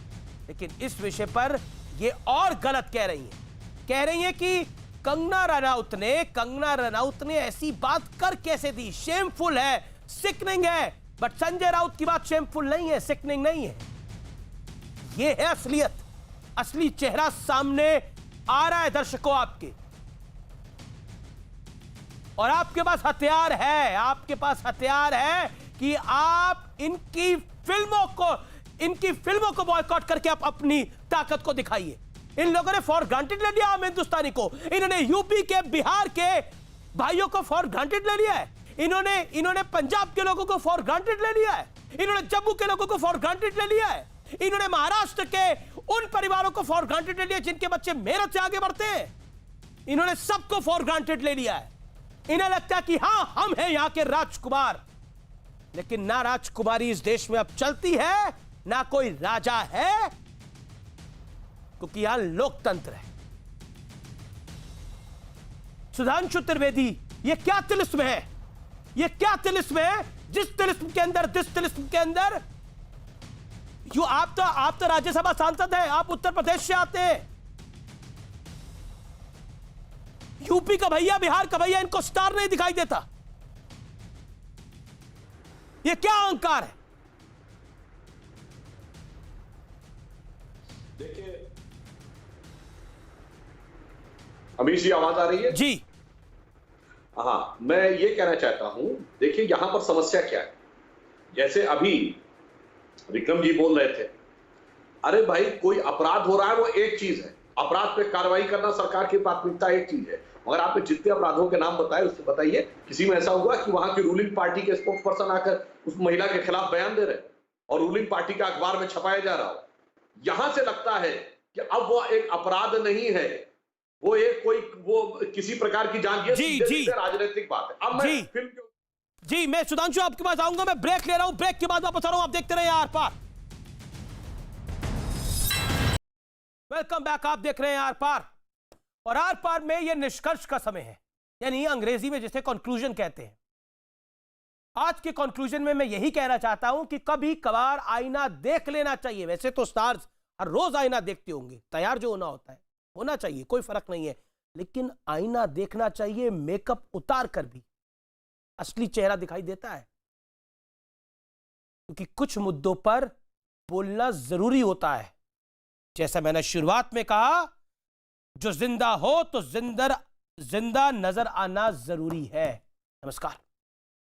लेकिन इस विषय पर ये और गलत कह रही हैं कि कंगना रनौत ने ऐसी बात कर कैसे दी, शेमफुल है, सिकनिंग है। बट संजय राउत की बात शेमफुल नहीं है, सिकनिंग नहीं है। ये है असलियत, असली चेहरा सामने आ रहा है दर्शकों आपके। और आपके पास हथियार है कि आप इनकी फिल्मों को बॉयकॉट करके आप अपनी ताकत को दिखाइए। इन लोगों ने फॉर ग्रांटेड ले लिया आम हिंदुस्तानी को। इन्होंने यूपी के, बिहार के भाइयों को फॉर ग्रांटेड ले लिया है। इन्होंने पंजाब के लोगों को फॉर ग्रांटेड ले लिया है। इन्होंने जम्मू के लोगों को फॉर ग्रांटेड ले लिया है। इन्होंने महाराष्ट्र के उन परिवारों को फॉर ग्रांटेड ले लिया जिनके बच्चे मेहनत से आगे बढ़ते हैं। इन्होंने सबको फॉर ग्रांटेड ले लिया है। इन्हें लगता है कि हां हम हैं यहां के राजकुमार, लेकिन ना राजकुमारी इस देश में अब चलती है, ना कोई राजा है, क्योंकि यहां लोकतंत्र है। सुधांशु त्रिवेदी, ये क्या तिलिस्म है? जिस तिलिस्म के अंदर आप तो राज्यसभा सांसद हैं, आप उत्तर प्रदेश से आते हैं। यूपी का भैया, बिहार का भैया, इनको स्टार नहीं दिखाई देता। ये क्या अहंकार है? देखिए अमीश जी, आवाज आ रही है? जी हाँ, मैं ये कहना चाहता हूं, देखिए यहां पर समस्या क्या है। जैसे अभी विक्रम जी बोल रहे थे, अरे भाई कोई अपराध हो रहा है वो एक चीज है, अपराध पे कार्रवाई करना सरकार की प्राथमिकता एक चीज है, मगर आपने जितने अपराधों के नाम बताए उससे बताइए किसी में ऐसा हुआ कि वहां की रूलिंग पार्टी के स्पोक्स पर्सन आकर उस महिला के खिलाफ बयान दे रहे और रूलिंग पार्टी का अखबार में छपाया जा रहा हो। यहां से लगता है कि अब वो एक अपराध नहीं है, वो किसी प्रकार की जांच, राजनीतिक बात है। अब मैं फिल्म जी, मैं सुधांशु आपके पास आऊंगा, मैं ब्रेक ले रहा हूं, ब्रेक के बाद वापस आ रहा हूं, आप देखते रहे आर पार। वेलकम बैक, आप देख रहे हैं आर पार। और आर पार में यह निष्कर्ष का समय है, यानी अंग्रेजी में जिसे कंक्लूजन कहते हैं। आज के कंक्लूजन में मैं यही कहना चाहता हूं कि कभी कभार आईना देख लेना चाहिए। वैसे तो स्टार्स हर रोज आईना देखते होंगे, तैयार जो होना होता है होना चाहिए, कोई फर्क नहीं है, लेकिन आईना देखना चाहिए मेकअप उतार कर भी। असली चेहरा दिखाई देता है, क्योंकि कुछ मुद्दों पर बोलना जरूरी होता है। जैसा मैंने शुरुआत में कहा, जो जिंदा हो तो जिंदा नजर आना जरूरी है। नमस्कार।